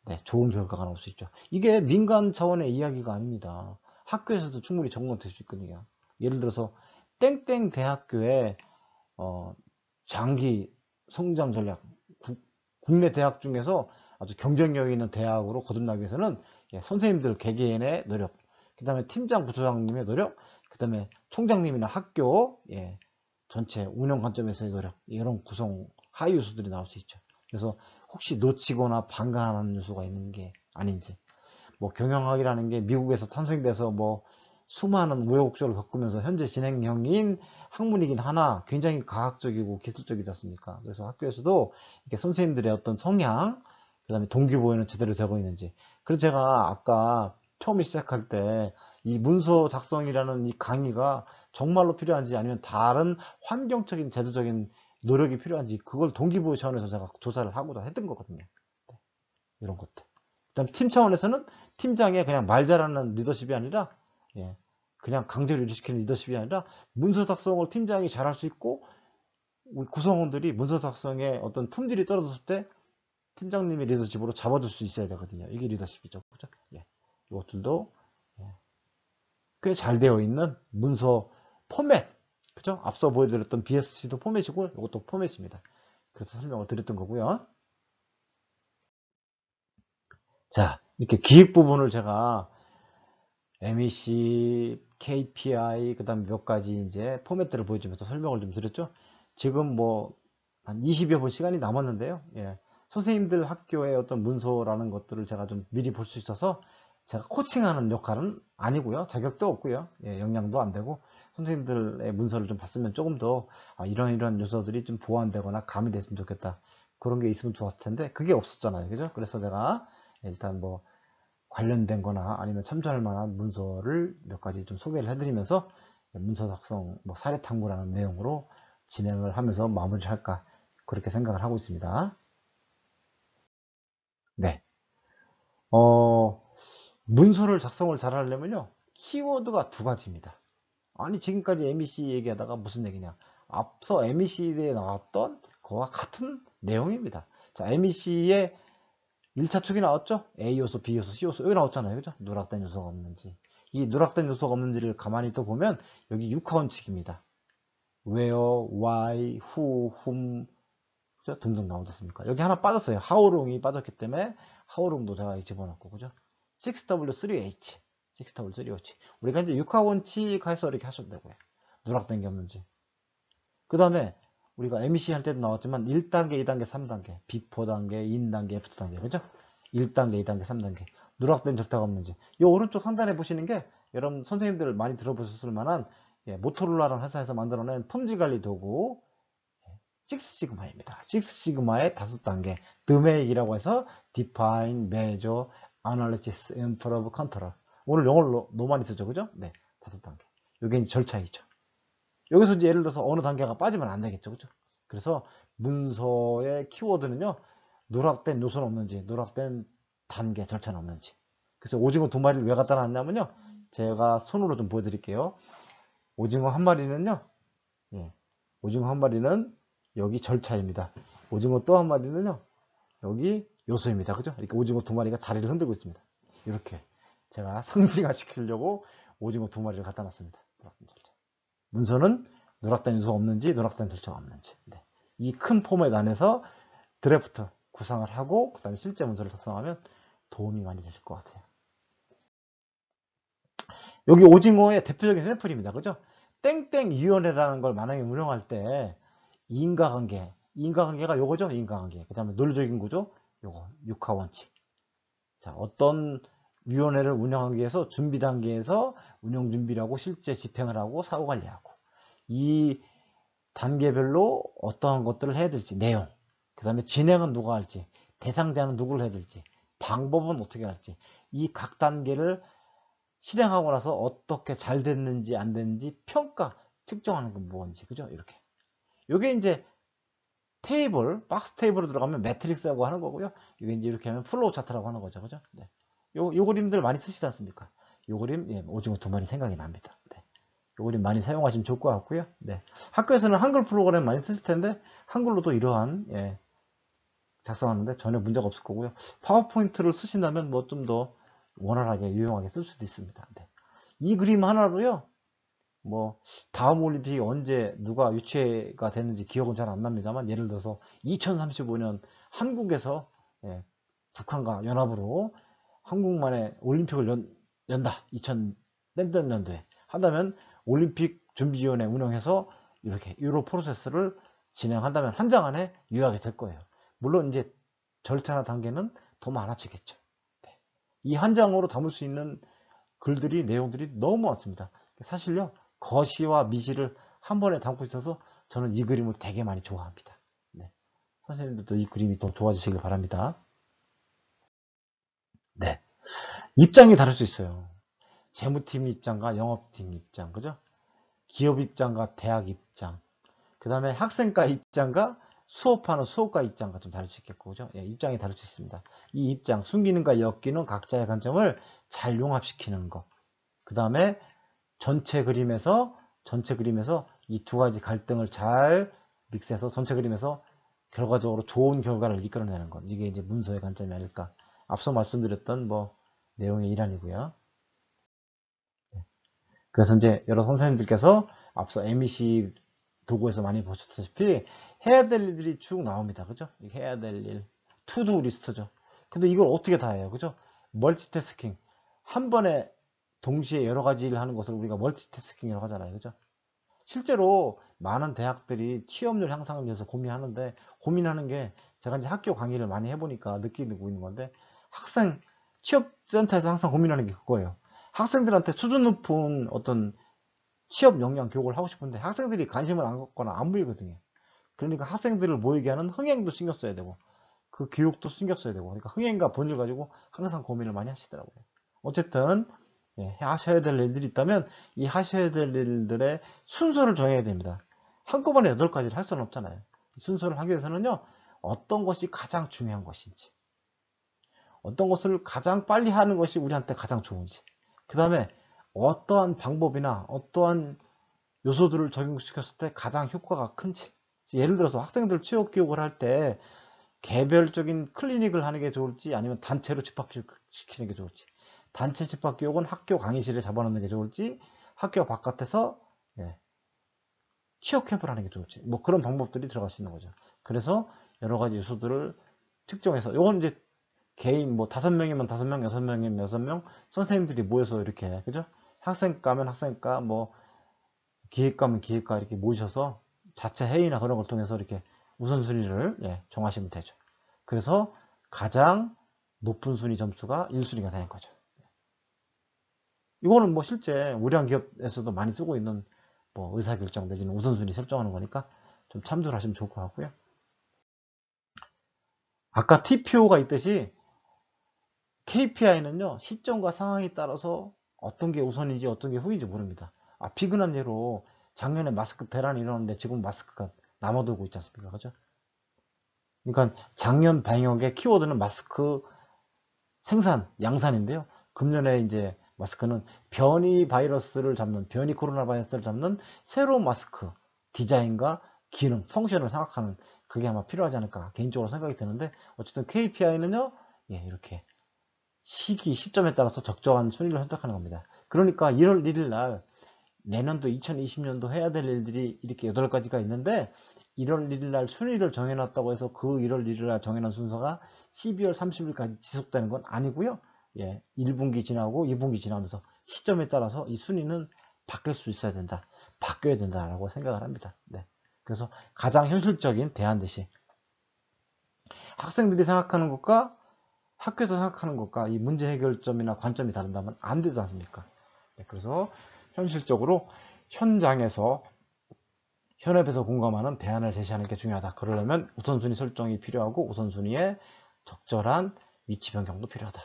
네, 좋은 결과가 나올 수 있죠. 이게 민간 차원의 이야기가 아닙니다. 학교에서도 충분히 적용될 수 있거든요. 예를 들어서 땡땡 대학교의 장기 성장 전략, 국내 대학 중에서 아주 경쟁력 있는 대학으로 거듭나기 위해서는, 예, 선생님들 개개인의 노력, 그 다음에 팀장 부처장님의 노력, 그 다음에 총장님이나 학교, 예, 전체 운영 관점에서의 노력, 이런 구성 하위 요소들이 나올 수 있죠. 그래서 혹시 놓치거나 방관하는 요소가 있는 게 아닌지, 뭐 경영학이라는 게 미국에서 탄생돼서 뭐 수많은 우여곡절을 겪으면서 현재 진행형인 학문이긴 하나 굉장히 과학적이고 기술적이지 않습니까? 그래서 학교에서도 이렇게 선생님들의 어떤 성향, 그 다음에 동기부여는 제대로 되고 있는지. 그래서 제가 아까 처음에 시작할 때 이 문서 작성이라는 이 강의가 정말로 필요한지, 아니면 다른 환경적인 제도적인 노력이 필요한지, 그걸 동기부여 차원에서 제가 조사를 하고자 했던 거거든요. 이런 것들. 그다음 팀 차원에서는 팀장의 그냥 말 잘하는 리더십이 아니라, 예, 그냥 강제로 일시키는 리더십이 아니라 문서 작성을 팀장이 잘할 수 있고, 우리 구성원들이 문서 작성에 어떤 품질이 떨어졌을 때 팀장님이 리더십으로 잡아줄 수 있어야 되거든요. 이게 리더십이죠. 그죠? 예. 이것들도 예. 꽤 잘 되어 있는 문서 포맷. 그죠? 앞서 보여드렸던 BSC도 포맷이고, 이것도 포맷입니다. 그래서 설명을 드렸던 거고요. 자, 이렇게 기획 부분을 제가 MEC, KPI, 그 다음에 몇 가지 이제 포맷들을 보여주면서 설명을 좀 드렸죠. 지금 뭐, 한 20여 분 시간이 남았는데요. 예. 선생님들 학교의 어떤 문서라는 것들을 제가 좀 미리 볼 수 있어서 제가 코칭하는 역할은 아니고요. 자격도 없고요. 예, 역량도 안 되고 선생님들의 문서를 좀 봤으면 조금 더 이런 요소들이 좀 보완되거나 가미됐으면 좋겠다. 그런 게 있으면 좋았을 텐데 그게 없었잖아요. 그죠? 그래서 제가 일단 뭐 관련된 거나 아니면 참조할 만한 문서를 몇 가지 좀 소개를 해드리면서 문서 작성 뭐 사례 탐구라는 내용으로 진행을 하면서 마무리를 할까 그렇게 생각을 하고 있습니다. 네. 문서를 작성을 잘 하려면요. 키워드가 두 가지입니다. 아니 지금까지 MEC 얘기하다가 무슨 얘기냐. 앞서 MEC에 나왔던 그와 같은 내용입니다. 자, MEC의 1차 축이 나왔죠? A 요소, B 요소, C 요소 여기 나왔잖아요. 그죠? 누락된 요소가 없는지. 이 누락된 요소가 없는지를 가만히 또 보면 여기 6하원칙입니다. where, why, who, whom 그죠? 등등 나오지 않습니까? 여기 하나 빠졌어요. 하우롱이 빠졌기 때문에 하우롱도 제가 집어넣고 그죠? 6W3H 6W3H 우리가 이제 6하원칙 해서 이렇게 하셔도 되고요. 누락된 게 없는지. 그 다음에 우리가 MEC 할 때도 나왔지만 1단계, 2단계, 3단계, 비포 단계, 인 단계, 애프터 단계, 그죠? 1단계, 2단계, 3단계. 누락된 절타가 없는지. 이 오른쪽 상단에 보시는 게 여러분 선생님들 많이 들어보셨을 만한 모토로라라는 회사에서 만들어낸 품질 관리 도구 6시그마입니다. 6시그마의 5단계. 드메이라고 해서 Define, Measure, Analysis, Improve, Control. 오늘 영어를 너무 많이 쓰죠, 그죠? 네, 5단계. 이게 절차이죠. 여기서 이제 예를 들어서 어느 단계가 빠지면 안 되겠죠. 그죠? 그래서 문서의 키워드는요, 누락된 요소는 없는지, 누락된 단계, 절차는 없는지. 그래서 오징어 두 마리를 왜 갖다 놨냐면요, 제가 손으로 좀 보여드릴게요. 오징어 한 마리는요, 예, 오징어 한 마리는 여기 절차입니다. 오징어 또 한 마리는요, 여기 요소입니다. 그죠? 이렇게 오징어 두 마리가 다리를 흔들고 있습니다. 이렇게 제가 상징화 시키려고 오징어 두 마리를 갖다 놨습니다. 문서는 누락된 요소가 없는지 누락된 절차가 없는지 네. 이 큰 포맷 안에서 드래프트 구상을 하고 그 다음에 실제 문서를 작성하면 도움이 많이 되실 것 같아요. 여기 오징어의 대표적인 샘플입니다. 그죠? 땡땡위원회라는 걸 만약에 운영할 때 인과관계가 요거죠. 인과관계. 그 다음에 논리적인 구조 요거 6하 원칙. 자, 어떤 위원회를 운영하기 위해서 준비 단계에서 운영 준비를 하고 실제 집행을 하고 사후 관리하고 이 단계별로 어떠한 것들을 해야 될지 내용 그 다음에 진행은 누가 할지 대상자는 누구를 해야 될지 방법은 어떻게 할지 이 각 단계를 실행하고 나서 어떻게 잘 됐는지 안 됐는지 평가 측정하는 건 뭔지 그죠 이렇게 요게 이제 테이블 박스 테이블로 들어가면 매트릭스라고 하는 거고요 이게 이제 이렇게 하면 플로우 차트라고 하는 거죠 그죠 네. 요 그림들 많이 쓰시지 않습니까 요 그림 예, 오징어 두 마리 생각이 납니다 네. 요 그림 많이 사용하시면 좋을 것 같고요 네. 학교에서는 한글 프로그램 많이 쓰실 텐데 한글로도 이러한 예, 작성하는데 전혀 문제가 없을 거고요 파워포인트를 쓰신다면 뭐 좀 더 원활하게 유용하게 쓸 수도 있습니다 네. 이 그림 하나로요 뭐 다음 올림픽이 언제 누가 유치가 됐는지 기억은 잘 안 납니다만 예를 들어서 2035년 한국에서 예, 북한과 연합으로 한국만의 올림픽을 연다 2000 년도에 한다면 올림픽 준비위원회 운영해서 이렇게 유로 프로세스를 진행한다면 한 장 안에 요약이 될 거예요 물론 이제 절차나 단계는 더 많아지겠죠 네. 이 한 장으로 담을 수 있는 글들이 내용들이 너무 많습니다 사실요 거시와 미시를 한 번에 담고 있어서 저는 이 그림을 되게 많이 좋아합니다. 네. 선생님들도 이 그림이 더 좋아지시길 바랍니다. 네. 입장이 다를 수 있어요. 재무팀 입장과 영업팀 입장, 그죠? 기업 입장과 대학 입장, 그 다음에 학생과 입장과 수업하는 수업가 입장과 좀 다를 수 있겠고, 그죠? 예, 입장이 다를 수 있습니다. 이 입장, 숨기는과 엮이는 각자의 관점을 잘 융합시키는 것. 그 다음에 전체 그림에서 이 두 가지 갈등을 잘 믹스해서 전체 그림에서 결과적으로 좋은 결과를 이끌어내는 것. 이게 이제 문서의 관점이 아닐까. 앞서 말씀드렸던 뭐 내용의 일환이고요. 그래서 이제 여러 선생님들께서 앞서 MEC 도구에서 많이 보셨다시피 해야 될 일들이 쭉 나옵니다. 그죠? 해야 될 일. 투두 리스트죠. 근데 이걸 어떻게 다 해요? 그죠? 멀티태스킹. 한 번에 동시에 여러 가지 일을 하는 것을 우리가 멀티태스킹이라고 하잖아요. 그죠? 실제로 많은 대학들이 취업률 향상을 위해서 고민하는 게 제가 이제 학교 강의를 많이 해보니까 느끼고 있는 건데 학생 취업센터에서 항상 고민하는 게 그거예요. 학생들한테 수준 높은 어떤 취업 역량 교육을 하고 싶은데 학생들이 관심을 안 갖거나 안 보이거든요. 그러니까 학생들을 모이게 하는 흥행도 신경 써야 되고 그 교육도 신경 써야 되고 그러니까 흥행과 본을 가지고 항상 고민을 많이 하시더라고요. 어쨌든 하셔야 될 일들이 있다면 이 하셔야 될 일들의 순서를 정해야 됩니다. 한꺼번에 8가지를 할 수는 없잖아요. 순서를 하기 위해서는요. 어떤 것이 가장 중요한 것인지 어떤 것을 가장 빨리 하는 것이 우리한테 가장 좋은지 그 다음에 어떠한 방법이나 어떠한 요소들을 적용시켰을 때 가장 효과가 큰지 예를 들어서 학생들 취업 교육을 할 때 개별적인 클리닉을 하는 게 좋을지 아니면 단체로 집합시키는 게 좋을지 단체 집합 교육은 학교 강의실에 잡아놓는 게 좋을지 학교 바깥에서 취업 캠프를 하는 게 좋을지 뭐 그런 방법들이 들어갈 수 있는 거죠. 그래서 여러 가지 요소들을 측정해서 이건 이제 개인 뭐 5명이면 5명, 6명이면 6명 선생님들이 모여서 이렇게 그죠? 학생과면 학생과 뭐 기획과면 기획과 이렇게 모이셔서 자체 회의나 그런 걸 통해서 이렇게 우선순위를 정하시면 되죠. 그래서 가장 높은 순위 점수가 1순위가 되는 거죠. 이거는 뭐 실제 우량 기업에서도 많이 쓰고 있는 뭐 의사결정 내지는 우선순위 설정하는 거니까 좀 참조를 하시면 좋을 것 같고요. 아까 TPO가 있듯이 KPI는요 시점과 상황에 따라서 어떤 게 우선인지 어떤 게 후인지 모릅니다. 비근한 예로 작년에 마스크 대란이 일어났는데 지금 마스크가 남아돌고 있지 않습니까? 그죠? 그러니까 작년 방역의 키워드는 마스크 생산, 양산인데요. 금년에 이제 마스크는 변이 코로나 바이러스를 잡는 새로운 마스크 디자인과 기능, 펑션을 생각하는 그게 아마 필요하지 않을까 개인적으로 생각이 드는데 어쨌든 KPI는요, 이렇게 시점에 따라서 적정한 순위를 선택하는 겁니다. 그러니까 1월 1일 날 내년도 2020년도 해야 될 일들이 이렇게 8가지가 있는데 1월 1일 날 순위를 정해놨다고 해서 그 1월 1일 날 정해놓은 순서가 12월 30일까지 지속되는 건 아니고요. 1분기 지나고 2분기 지나면서 시점에 따라서 이 순위는 바뀔 수 있어야 된다. 바뀌어야 된다라고 생각을 합니다. 그래서 가장 현실적인 대안 대시 학생들이 생각하는 것과 학교에서 생각하는 것과 이 문제 해결점이나 관점이 다른다면 안 되지 않습니까? 그래서 현실적으로 현장에서 현업에서 공감하는 대안을 제시하는 게 중요하다. 그러려면 우선순위 설정이 필요하고 우선순위에 적절한 위치 변경도 필요하다.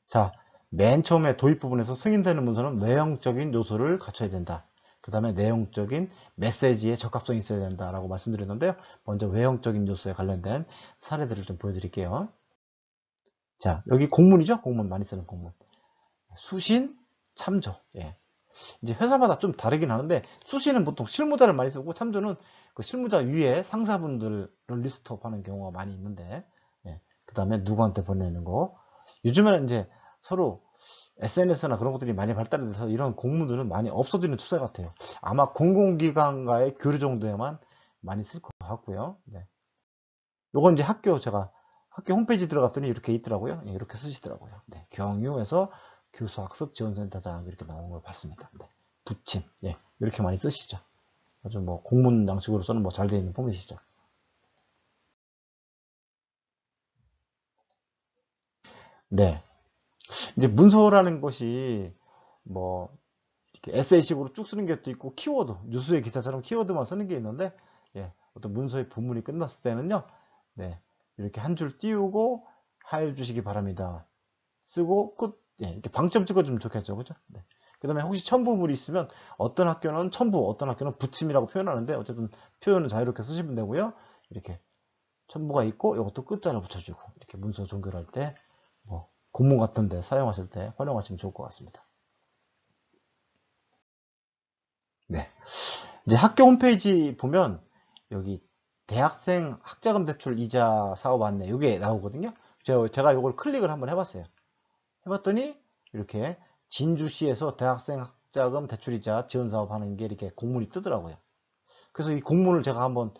자, 맨 처음에 도입 부분에서 승인되는 문서는 내용적인 요소를 갖춰야 된다. 그 다음에 내용적인 메시지에 적합성이 있어야 된다라고 말씀드렸는데요. 먼저 외형적인 요소에 관련된 사례들을 좀 보여드릴게요. 자, 여기 공문이죠? 공문 많이 쓰는 공문. 수신, 참조. 이제 회사마다 좀 다르긴 하는데 수신은 보통 실무자를 많이 쓰고 참조는 그 실무자 위에 상사분들을 리스트업하는 경우가 많이 있는데 그 다음에 누구한테 보내는 거. 요즘에는 이제 서로 SNS나 그런 것들이 많이 발달돼서 이런 공문들은 많이 없어지는 추세 같아요. 아마 공공기관과의 교류 정도에만 많이 쓸 것 같고요. 요건 이제 제가 학교 홈페이지 들어갔더니 이렇게 있더라고요. 이렇게 쓰시더라고요. 경유에서 교수학습 지원센터장 이렇게 나온 걸 봤습니다. 부침, 이렇게 많이 쓰시죠. 아주 뭐 공문 양식으로서는 뭐 잘 되어 있는 포맷이죠. 이제 문서라는 것이 뭐 이렇게 에세이식으로 쭉 쓰는 것도 있고 키워드, 뉴스의 기사처럼 키워드만 쓰는 게 있는데 어떤 문서의 본문이 끝났을 때는요. 이렇게 한 줄 띄우고 하여 주시기 바랍니다. 쓰고 끝. 이렇게 방점 찍어주면 좋겠죠. 그죠? 그 다음에 혹시 첨부물이 있으면 어떤 학교는 첨부, 어떤 학교는 붙임이라고 표현하는데 어쨌든 표현은 자유롭게 쓰시면 되고요. 이렇게 첨부가 있고 이것도 끝자를 붙여주고 이렇게 문서 종결할 때 뭐 공문 같은데 사용하실 때 활용하시면 좋을 것 같습니다. 이제 학교 홈페이지 보면 여기 대학생 학자금 대출 이자 사업 안내 이게 나오거든요. 제가 이걸 클릭을 한번 해봤어요. 해봤더니 이렇게 진주시에서 대학생 학자금 대출이자 지원 사업 하는 게 이렇게 공문이 뜨더라고요. 그래서 이 공문을 제가 한번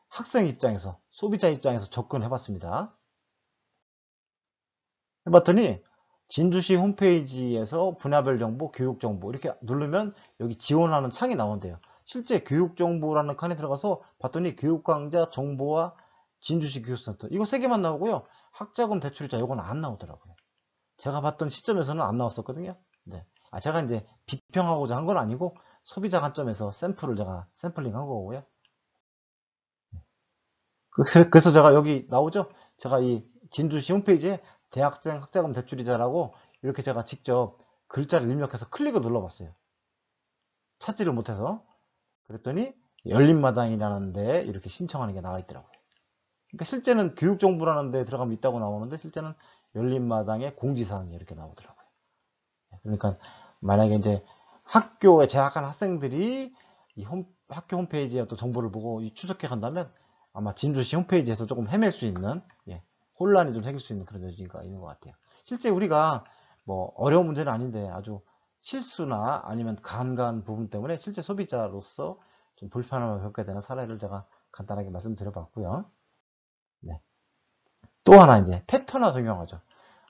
학생 입장에서, 소비자 입장에서 접근해 봤습니다. 해봤더니 진주시 홈페이지에서 분야별 정보, 교육 정보 이렇게 누르면 여기 지원하는 창이 나온대요. 실제 교육 정보라는 칸에 들어가서 봤더니 교육 강좌 정보와 진주시 교육센터 이거 세 개만 나오고요. 학자금 대출이자 이건 안 나오더라고요. 제가 봤던 시점에서는 안 나왔었거든요. 네. 제가 이제 비평하고자 한 건 아니고 소비자 관점에서 샘플을 제가 샘플링 한 거고요. 그래서 제가 여기 나오죠? 제가 이 진주시 홈페이지에 대학생 학자금 대출이자라고 이렇게 제가 직접 글자를 입력해서 클릭을 눌러봤어요. 찾지를 못해서. 그랬더니 열린마당이라는 데에 이렇게 신청하는 게 나와 있더라고요. 그러니까 실제는 교육정보라는 데 들어가면 있다고 나오는데 실제는 열린마당에 공지사항이 이렇게 나오더라고요. 그러니까 만약에 이제 학교에 재학한 학생들이 이 학교 홈페이지에 어떤 정보를 보고 추적해 간다면 아마 진주시 홈페이지에서 조금 헤맬 수 있는 혼란이 좀 생길 수 있는 그런 여지가 있는 것 같아요. 실제 우리가 뭐 어려운 문제는 아닌데 아주 실수나 아니면 간간 부분 때문에 실제 소비자로서 좀 불편함을 겪게 되는 사례를 제가 간단하게 말씀드려 봤고요. 네. 또 하나 이제 패턴화 적용하죠.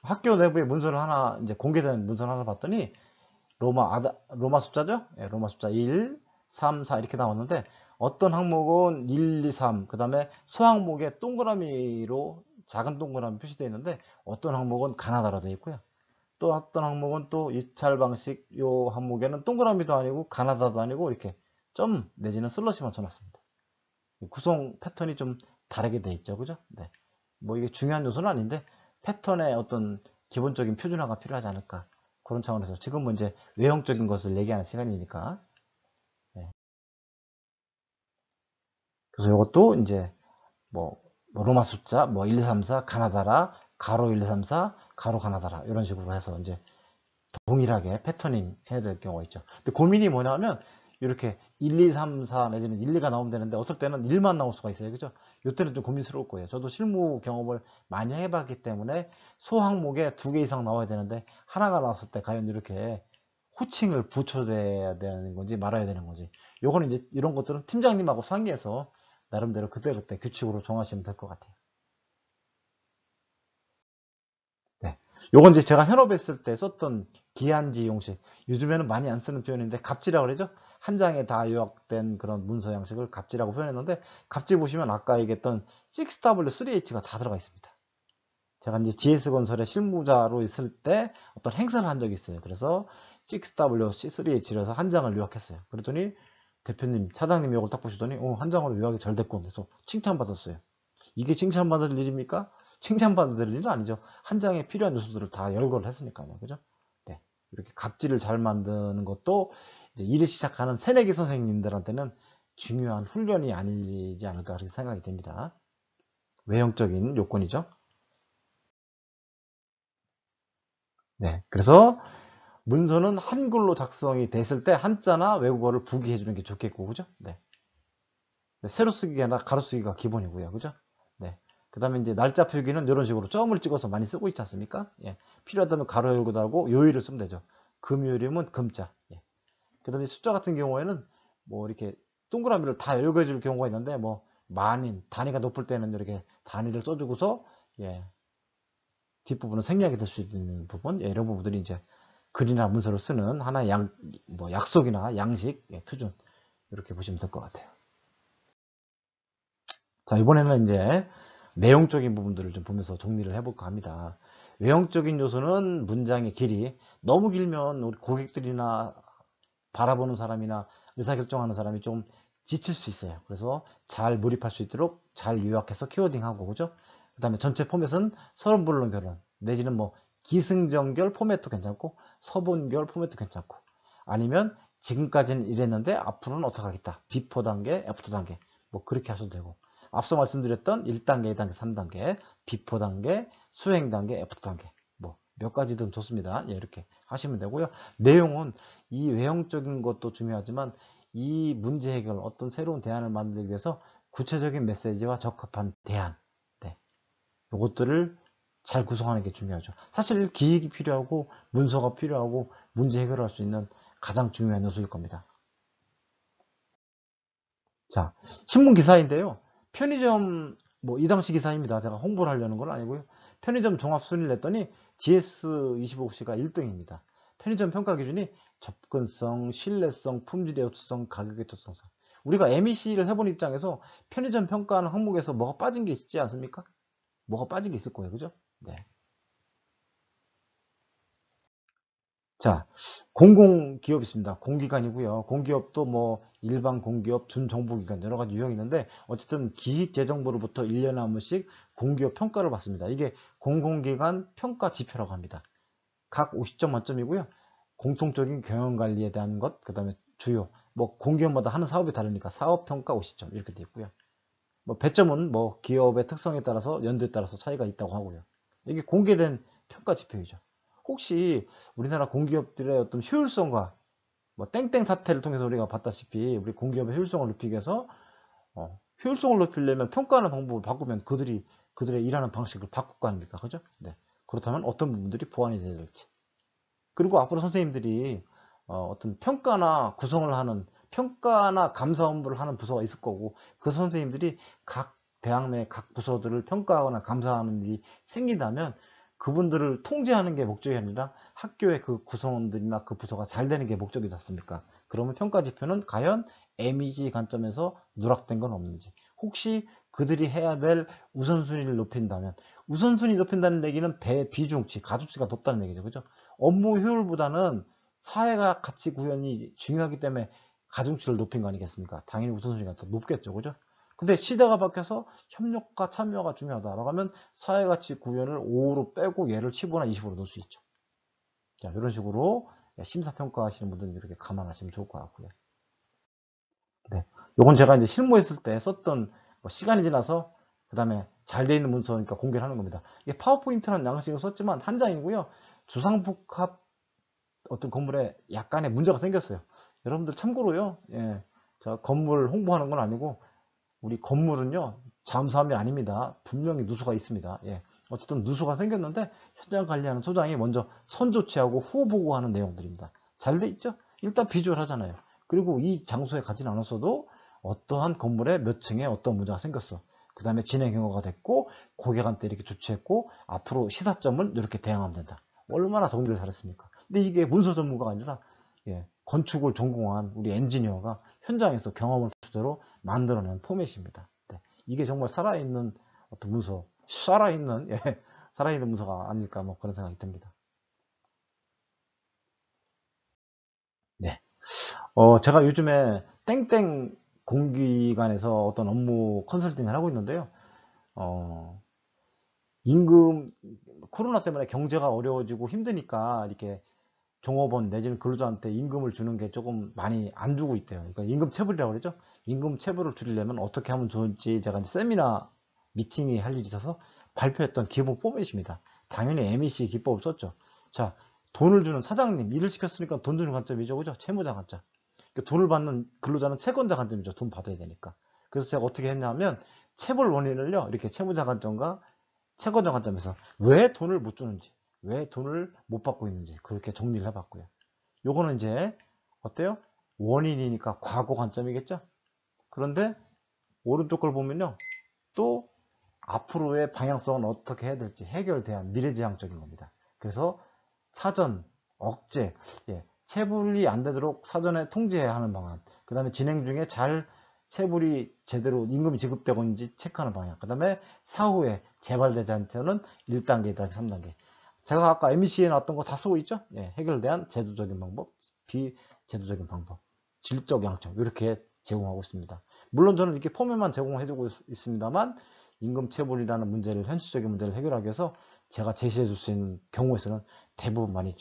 학교 내부에 문서를 하나 이제 공개된 문서를 하나 봤더니 로마 숫자죠? 예, 로마 숫자 1, 3, 4 이렇게 나왔는데 어떤 항목은 1, 2, 3, 그 다음에 소항목에 동그라미로 작은 동그라미 표시되어 있는데 어떤 항목은 가나다로 되어 있고요. 또 어떤 항목은 또 입찰 방식 요 항목에는 동그라미도 아니고 가나다도 아니고 이렇게 점 내지는 슬러시만 쳐놨습니다. 구성 패턴이 좀 다르게 되어 있죠. 그죠? 네. 뭐 이게 중요한 요소는 아닌데 패턴의 어떤 기본적인 표준화가 필요하지 않을까. 그런 차원에서 지금은 이제 외형적인 것을 얘기하는 시간이니까. 네. 그래서 이것도 이제 뭐 로마 숫자 뭐 1, 2, 3, 4 가나다라 가로 1, 2, 3, 4 가로 가나다라 이런 식으로 해서 이제 동일하게 패터닝 해야 될 경우가 있죠. 근데 고민이 뭐냐면 이렇게 1, 2, 3, 4 내지는 1, 2가 나오면 되는데 어떨 때는 1만 나올 수가 있어요. 그죠? 이때는 좀 고민스러울 거예요. 저도 실무 경험을 많이 해봤기 때문에 소항목에 2개 이상 나와야 되는데 하나가 나왔을 때 과연 이렇게 호칭을 붙여야 되는 건지 말아야 되는 건지 요거는 이제 이런 것들은 팀장님하고 상의해서 나름대로 그때그때 규칙으로 정하시면 될 것 같아요. 네. 요건 이제 제가 현업했을 때 썼던 기한지 용식. 요즘에는 많이 안 쓰는 표현인데 갑지라고 그러죠? 한 장에 다 요약된 그런 문서 양식을 갑지라고 표현했는데 갑지 보시면 아까 얘기했던 6W, 3H가 다 들어가 있습니다. 제가 이제 GS건설의 실무자로 있을 때 어떤 행사를 한 적이 있어요. 그래서 6W, 3H를 해서 한 장을 요약했어요. 그랬더니 대표님, 사장님이 이걸 딱 보시더니 한 장으로 요약이 잘 됐고 그래서 칭찬받았어요. 이게 칭찬받을 일입니까? 칭찬받을 일은 아니죠. 한 장에 필요한 요소들을 다 열거를 했으니까요. 그죠? 네. 이렇게 갑질을 잘 만드는 것도 이제 일을 시작하는 새내기 선생님들한테는 중요한 훈련이 아니지 않을까 그렇게 생각이 됩니다. 외형적인 요건이죠. 네. 그래서 문서는 한글로 작성이 됐을 때 한자나 외국어를 부기해 주는 게 좋겠고, 그죠? 네. 네, 세로 쓰기나 가로 쓰기가 기본이고요. 그죠? 네. 그 다음에 이제 날짜 표기는 이런 식으로 점을 찍어서 많이 쓰고 있지 않습니까? 예. 필요하다면 가로 열고 하고 요일을 쓰면 되죠. 금요일이면 금자. 예. 그 다음에 숫자 같은 경우에는 뭐 이렇게 동그라미를 다 읽어줄 경우가 있는데 뭐 만인, 단위가 높을 때는 이렇게 단위를 써주고서 예. 뒷부분은 생략이 될 수 있는 부분, 예, 이런 부분들이 이제 글이나 문서를 쓰는 하나의 뭐 약속이나 양식, 예, 표준 이렇게 보시면 될 것 같아요. 자, 이번에는 이제 내용적인 부분들을 좀 보면서 정리를 해볼까 합니다. 외형적인 요소는 문장의 길이 너무 길면 우리 고객들이나 바라보는 사람이나 의사결정하는 사람이 좀 지칠 수 있어요. 그래서 잘 몰입할 수 있도록 잘 요약해서 키워딩하고 그죠? 그 다음에 전체 포맷은 서론본론 결론 내지는 뭐 기승전결 포맷도 괜찮고 서본결 포맷도 괜찮고 아니면 지금까지는 이랬는데 앞으로는 어떻게 하겠다. 비포 단계, 애프터 단계 뭐 그렇게 하셔도 되고 앞서 말씀드렸던 1단계, 2단계, 3단계 비포 단계, 수행 단계, 애프터 단계 뭐 몇 가지든 좋습니다. 예, 이렇게 하시면 되고요. 내용은 이 외형적인 것도 중요하지만 이 문제 해결 어떤 새로운 대안을 만들기 위해서 구체적인 메시지와 적합한 대안, 네. 요것들을 잘 구성하는 게 중요하죠. 사실 기획이 필요하고 문서가 필요하고 문제 해결할 수 있는 가장 중요한 요소일 겁니다. 자, 신문 기사인데요. 편의점, 뭐, 이 당시 기사입니다. 제가 홍보를 하려는 건 아니고요. 편의점 종합 순위를 냈더니 GS25C가 1등입니다. 편의점 평가 기준이 접근성, 신뢰성, 품질의 흡수성, 가격의 특성성. 우리가 MEC를 해본 입장에서 편의점 평가하는 항목에서 뭐가 빠진 게 있지 않습니까? 뭐가 빠진 게 있을 거예요. 그죠? 네. 자, 공공기업 있습니다. 공기관이고요. 공기업도 뭐 일반 공기업, 준정부기관 여러 가지 유형이 있는데 어쨌든 기획재정부로부터 1년에 한 번씩 공기업 평가를 받습니다. 이게 공공기관 평가 지표라고 합니다. 각 50점 만점이고요. 공통적인 경영관리에 대한 것, 그 다음에 주요, 뭐 공기업마다 하는 사업이 다르니까 사업평가 50점 이렇게 되어 있고요. 뭐 배점은 뭐 기업의 특성에 따라서 연도에 따라서 차이가 있다고 하고요. 이게 공개된 평가 지표이죠. 혹시 우리나라 공기업들의 어떤 효율성과 뭐 땡땡 사태를 통해서 우리가 봤다시피 우리 공기업의 효율성을 높이기 위해서 효율성을 높이려면 평가하는 방법을 바꾸면 그들의 일하는 방식을 바꿀 거 아닙니까? 그죠? 네. 그렇다면 어떤 부분들이 보완이 돼야 될지. 그리고 앞으로 선생님들이 어떤 평가나 구성을 하는 평가나 감사 업무를 하는 부서가 있을 거고 그 선생님들이 각 대학 내 각 부서들을 평가하거나 감사하는 일이 생긴다면 그분들을 통제하는 게 목적이 아니라 학교의 그 구성원들이나 그 부서가 잘 되는 게 목적이지 않습니까? 그러면 평가 지표는 과연 MEG 관점에서 누락된 건 없는지, 혹시 그들이 해야 될 우선순위를 높인다면, 우선순위 높인다는 얘기는 비중치, 가중치가 높다는 얘기죠. 그죠? 업무 효율보다는 사회가 가치 구현이 중요하기 때문에 가중치를 높인 거 아니겠습니까? 당연히 우선순위가 더 높겠죠. 그죠? 근데 시대가 바뀌어서 협력과 참여가 중요하다라고 하면 사회가치 구현을 5로 빼고 얘를 15나 20으로 넣을 수 있죠. 자, 이런 식으로 심사평가 하시는 분들은 이렇게 감안하시면 좋을 것 같고요. 네. 요건 제가 이제 실무했을 때 썼던 뭐 시간이 지나서 그 다음에 잘 돼 있는 문서니까 공개를 하는 겁니다. 이게 파워포인트라는 양식을 썼지만 한 장이고요. 주상복합 어떤 건물에 약간의 문제가 생겼어요. 여러분들 참고로요. 예. 자, 건물 홍보하는 건 아니고 우리 건물은요. 잠수함이 아닙니다. 분명히 누수가 있습니다. 예. 어쨌든 누수가 생겼는데 현장 관리하는 소장이 먼저 선조치하고 후보 보고하는 내용들입니다. 잘 돼 있죠? 일단 비주얼 하잖아요. 그리고 이 장소에 가진 않았어도 어떠한 건물에 몇 층에 어떤 문제가 생겼어. 그 다음에 진행 경과가 됐고 고객한테 이렇게 조치했고 앞으로 시사점을 이렇게 대응하면 된다. 얼마나 정리를 잘했습니까? 근데 이게 문서 전문가가 아니라 건축을 전공한 우리 엔지니어가 현장에서 경험을 토대로 만들어낸 포맷입니다. 네. 이게 정말 살아있는 어떤 문서, 살아있는 문서가 아닐까 뭐 그런 생각이 듭니다. 네. 제가 요즘에 땡땡 공기관에서 어떤 업무 컨설팅을 하고 있는데요. 어, 임금, 코로나 때문에 경제가 어려워지고 힘드니까 이렇게 종업원 내지는 근로자한테 임금을 주는 게 조금 많이 안 주고 있대요. 그러니까 임금 체불이라고 그러죠. 임금 체불을 줄이려면 어떻게 하면 좋을지 제가 이제 세미나 미팅이 할 일이 있어서 발표했던 기본 포맷입니다. 당연히 MEC 기법을 썼죠. 자, 돈을 주는 사장님, 일을 시켰으니까 돈 주는 관점이죠. 그죠? 채무자 관점. 그러니까 돈을 받는 근로자는 채권자 관점이죠. 돈 받아야 되니까. 그래서 제가 어떻게 했냐면 체불 원인을요. 이렇게 채무자 관점과 채권자 관점에서 왜 돈을 못 주는지, 왜 돈을 못 받고 있는지 그렇게 정리를 해봤고요. 요거는 이제 어때요? 원인이니까 과거 관점이겠죠? 그런데 오른쪽 걸 보면요. 또 앞으로의 방향성은 어떻게 해야 될지 해결돼야 미래지향적인 겁니다. 그래서 사전, 억제, 체불이 안 되도록 사전에 통제해야 하는 방안, 그 다음에 진행 중에 잘 체불이 제대로 임금이 지급되고 있는지 체크하는 방향, 그 다음에 사후에 재발되지 않는 1단계, 2단계, 3단계. 제가 아까 MEC에 나왔던 거 다 쓰고 있죠? 해결에 대한 제도적인 방법, 비제도적인 방법, 질적 양적, 이렇게 제공하고 있습니다. 물론 저는 이렇게 포맷만 제공해주고 있습니다만, 임금 체불이라는 문제를, 현실적인 문제를 해결하기 위해서 제가 제시해 줄 수 있는 경우에서는 대부분 많이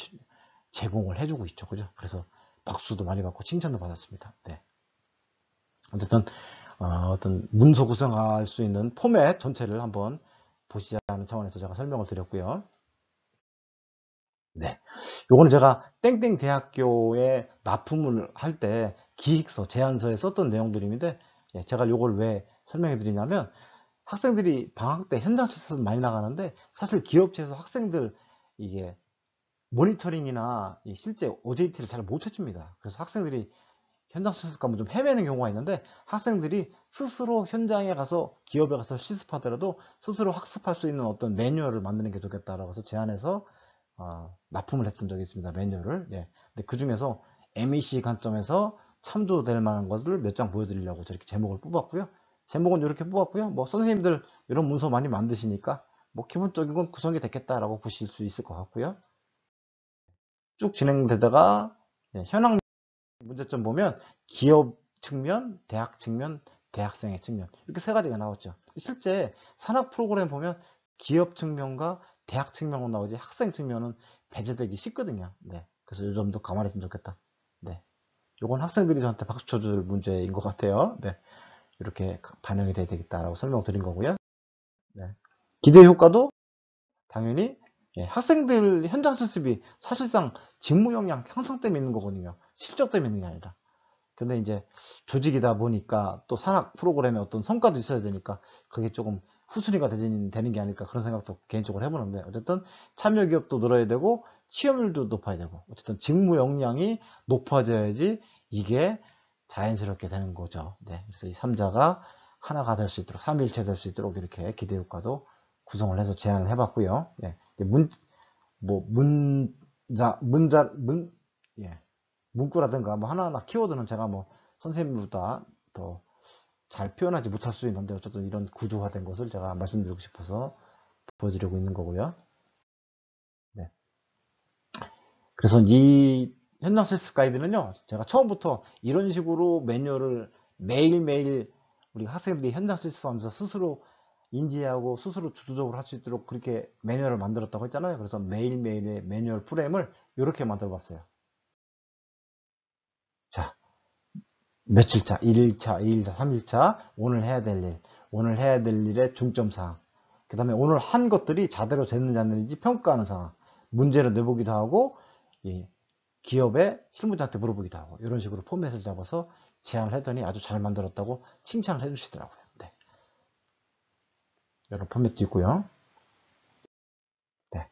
제공을 해주고 있죠. 그죠? 그래서 박수도 많이 받고 칭찬도 받았습니다. 네. 어쨌든, 어떤 문서 구성할 수 있는 포맷 전체를 한번 보시자는 차원에서 제가 설명을 드렸고요. 네. 요거는 제가 땡땡 대학교에 납품을 할 때 기획서, 제안서에 썼던 내용들인데, 제가 요걸 왜 설명해 드리냐면, 학생들이 방학 때 현장 실습 많이 나가는데, 사실 기업체에서 학생들 이게 모니터링이나 이 실제 OJT를 잘 못 해줍니다. 그래서 학생들이 현장 실습 가면 좀 헤매는 경우가 있는데, 학생들이 스스로 현장에 가서 기업에 가서 실습하더라도 스스로 학습할 수 있는 어떤 매뉴얼을 만드는 게 좋겠다라고 해서 제안해서 납품을 했던 적이 있습니다. 매뉴얼을. 예. 근데 그 중에서 MEC 관점에서 참조될 만한 것을 몇 장 보여드리려고 저렇게 제목을 뽑았고요. 제목은 이렇게 뽑았고요. 뭐 선생님들 이런 문서 많이 만드시니까 뭐 기본적인 건 구성이 됐겠다라고 보실 수 있을 것 같고요. 쭉 진행되다가 현황 문제점 보면 기업 측면, 대학 측면, 대학생의 측면 이렇게 세 가지가 나왔죠. 실제 산학 프로그램 보면 기업 측면과 대학 측면으로 나오지 학생 측면은 배제되기 쉽거든요. 네. 그래서 이 점도 감안했으면 좋겠다. 네. 요건 학생들이 저한테 박수 쳐줄 문제인 것 같아요. 네. 이렇게 반영이 돼야 되겠다라고 설명드린 거고요. 네. 기대 효과도 당연히 학생들 현장 실습이 사실상 직무 역량 향상 때문에 있는 거거든요. 실적 때문에 있는 게 아니라. 근데 이제 조직이다 보니까 또 산학 프로그램에 어떤 성과도 있어야 되니까 그게 조금 후순위가 되는 게 아닐까 그런 생각도 개인적으로 해보는데, 어쨌든 참여 기업도 늘어야 되고 취업률도 높아야 되고 어쨌든 직무 역량이 높아져야지 이게 자연스럽게 되는 거죠. 네. 그래서 이 3자가 하나가 될 수 있도록, 삼위일체 될 수 있도록 이렇게 기대효과도 구성을 해서 제안을 해봤고요. 예. 예. 문구라든가 뭐 하나하나 키워드는 제가 뭐 선생님보다 더 잘 표현하지 못할 수 있는데, 어쨌든 이런 구조화된 것을 제가 말씀드리고 싶어서 보여드리고 있는 거고요. 네. 그래서 이 현장 실습 가이드는요, 제가 처음부터 이런 식으로 매뉴얼을 매일매일 우리 학생들이 현장 실습하면서 스스로 인지하고 스스로 주도적으로 할 수 있도록 그렇게 매뉴얼을 만들었다고 했잖아요. 그래서 매일매일의 매뉴얼 프레임을 이렇게 만들어 봤어요. 자, 며칠차, 1일차, 2일차, 3일차, 오늘 해야 될 일, 오늘 해야 될 일의 중점사항, 그 다음에 오늘 한 것들이 제대로 됐는지 안 됐는지 평가하는 상황, 문제를 내보기도 하고, 기업의 실무자한테 물어보기도 하고, 이런 식으로 포맷을 잡아서 제안을 했더니 아주 잘 만들었다고 칭찬을 해주시더라고요. 네. 이런 포맷도 있고요. 네.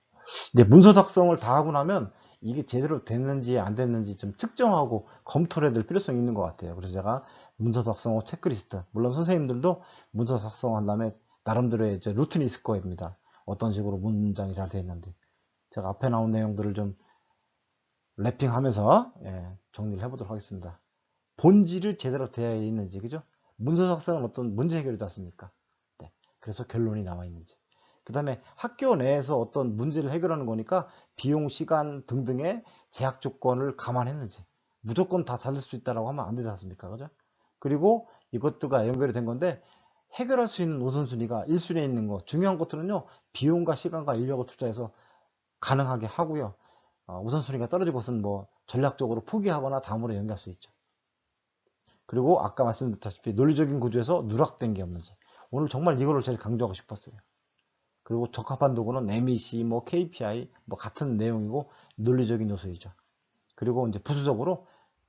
이제 문서 작성을 다 하고 나면 이게 제대로 됐는지 안 됐는지 좀 측정하고 검토를 해야 될 필요성이 있는 것 같아요. 그래서 제가 문서 작성호 체크리스트, 물론 선생님들도 문서 작성한 다음에 나름대로의 이제 루틴이 있을 겁니다. 어떤 식으로 문장이 잘 되어 있는지. 제가 앞에 나온 내용들을 좀 랩핑하면서 정리를 해보도록 하겠습니다. 본질이 제대로 되어 있는지, 그죠? 문서 작성은 어떤 문제 해결이 었습니까? 네. 그래서 결론이 나와 있는지. 그 다음에 학교 내에서 어떤 문제를 해결하는 거니까 비용, 시간 등등의 제약 조건을 감안했는지. 무조건 다 잘릴 수 있다고 하면 안 되지 않습니까? 그죠? 그리고 이것들과 연결이 된 건데, 해결할 수 있는 우선순위가 1순위에 있는 거, 중요한 것들은요, 비용과 시간과 인력을 투자해서 가능하게 하고요. 우선순위가 떨어진 것은 뭐 전략적으로 포기하거나 다음으로 연기할 수 있죠. 그리고 아까 말씀드렸다시피 논리적인 구조에서 누락된 게 없는지. 오늘 정말 이거를 제일 강조하고 싶었어요. 그리고 적합한 도구는 MEC, 뭐 KPI, 뭐 같은 내용이고 논리적인 요소이죠. 그리고 이제 부수적으로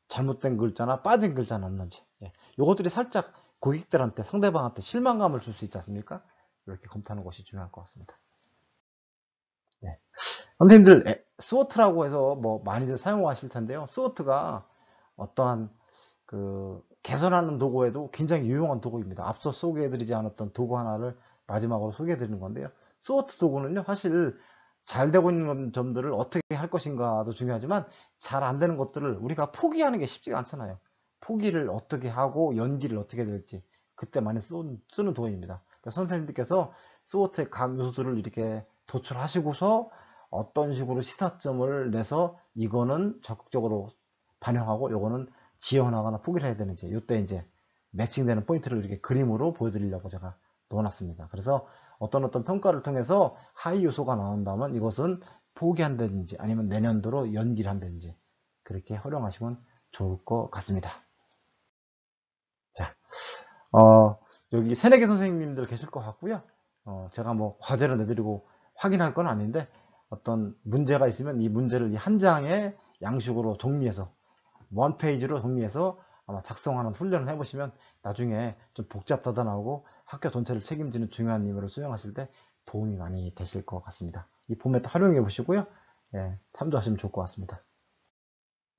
잘못된 글자나 빠진 글자는 없는지. 이것들이 살짝 고객들한테, 상대방한테 실망감을 줄 수 있지 않습니까? 이렇게 검토하는 것이 중요할 것 같습니다. 네. 선생님들 스워트라고 해서 뭐 많이들 사용하실 텐데요. 스워트가 어떠한 개선하는 도구에도 굉장히 유용한 도구입니다. 앞서 소개해드리지 않았던 도구 하나를 마지막으로 소개해드리는 건데요. 스워트 도구는요, 사실 잘 되고 있는 점들을 어떻게 할 것인가도 중요하지만 잘 안 되는 것들을 우리가 포기하는 게 쉽지가 않잖아요. 포기를 어떻게 하고 연기를 어떻게 될지 그때 많이 쓰는 도구입니다. 그러니까 선생님들께서 스워트의 각 요소들을 이렇게 도출하시고서 어떤 식으로 시사점을 내서 이거는 적극적으로 반영하고 요거는 지원하거나 포기를 해야 되는지, 이때 이제 매칭되는 포인트를 이렇게 그림으로 보여드리려고 제가 넣어놨습니다. 그래서 어떤 평가를 통해서 하위 요소가 나온다면 이것은 포기한다든지 아니면 내년도로 연기를 한다든지 그렇게 활용하시면 좋을 것 같습니다. 자, 여기 새내기 선생님들 계실 것 같고요. 제가 뭐 과제를 내드리고 확인할 건 아닌데 어떤 문제가 있으면 이 문제를 이 한 장의 양식으로 정리해서 원 페이지로 정리해서 아마 작성하는 훈련을 해보시면 나중에 좀 복잡하다나오고 학교 전체를 책임지는 중요한 임무를 수행하실 때 도움이 많이 되실 것 같습니다. 이 포맷 활용해 보시고요. 예, 참조하시면 좋을 것 같습니다.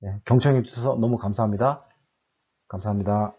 예, 경청해 주셔서 너무 감사합니다. 감사합니다.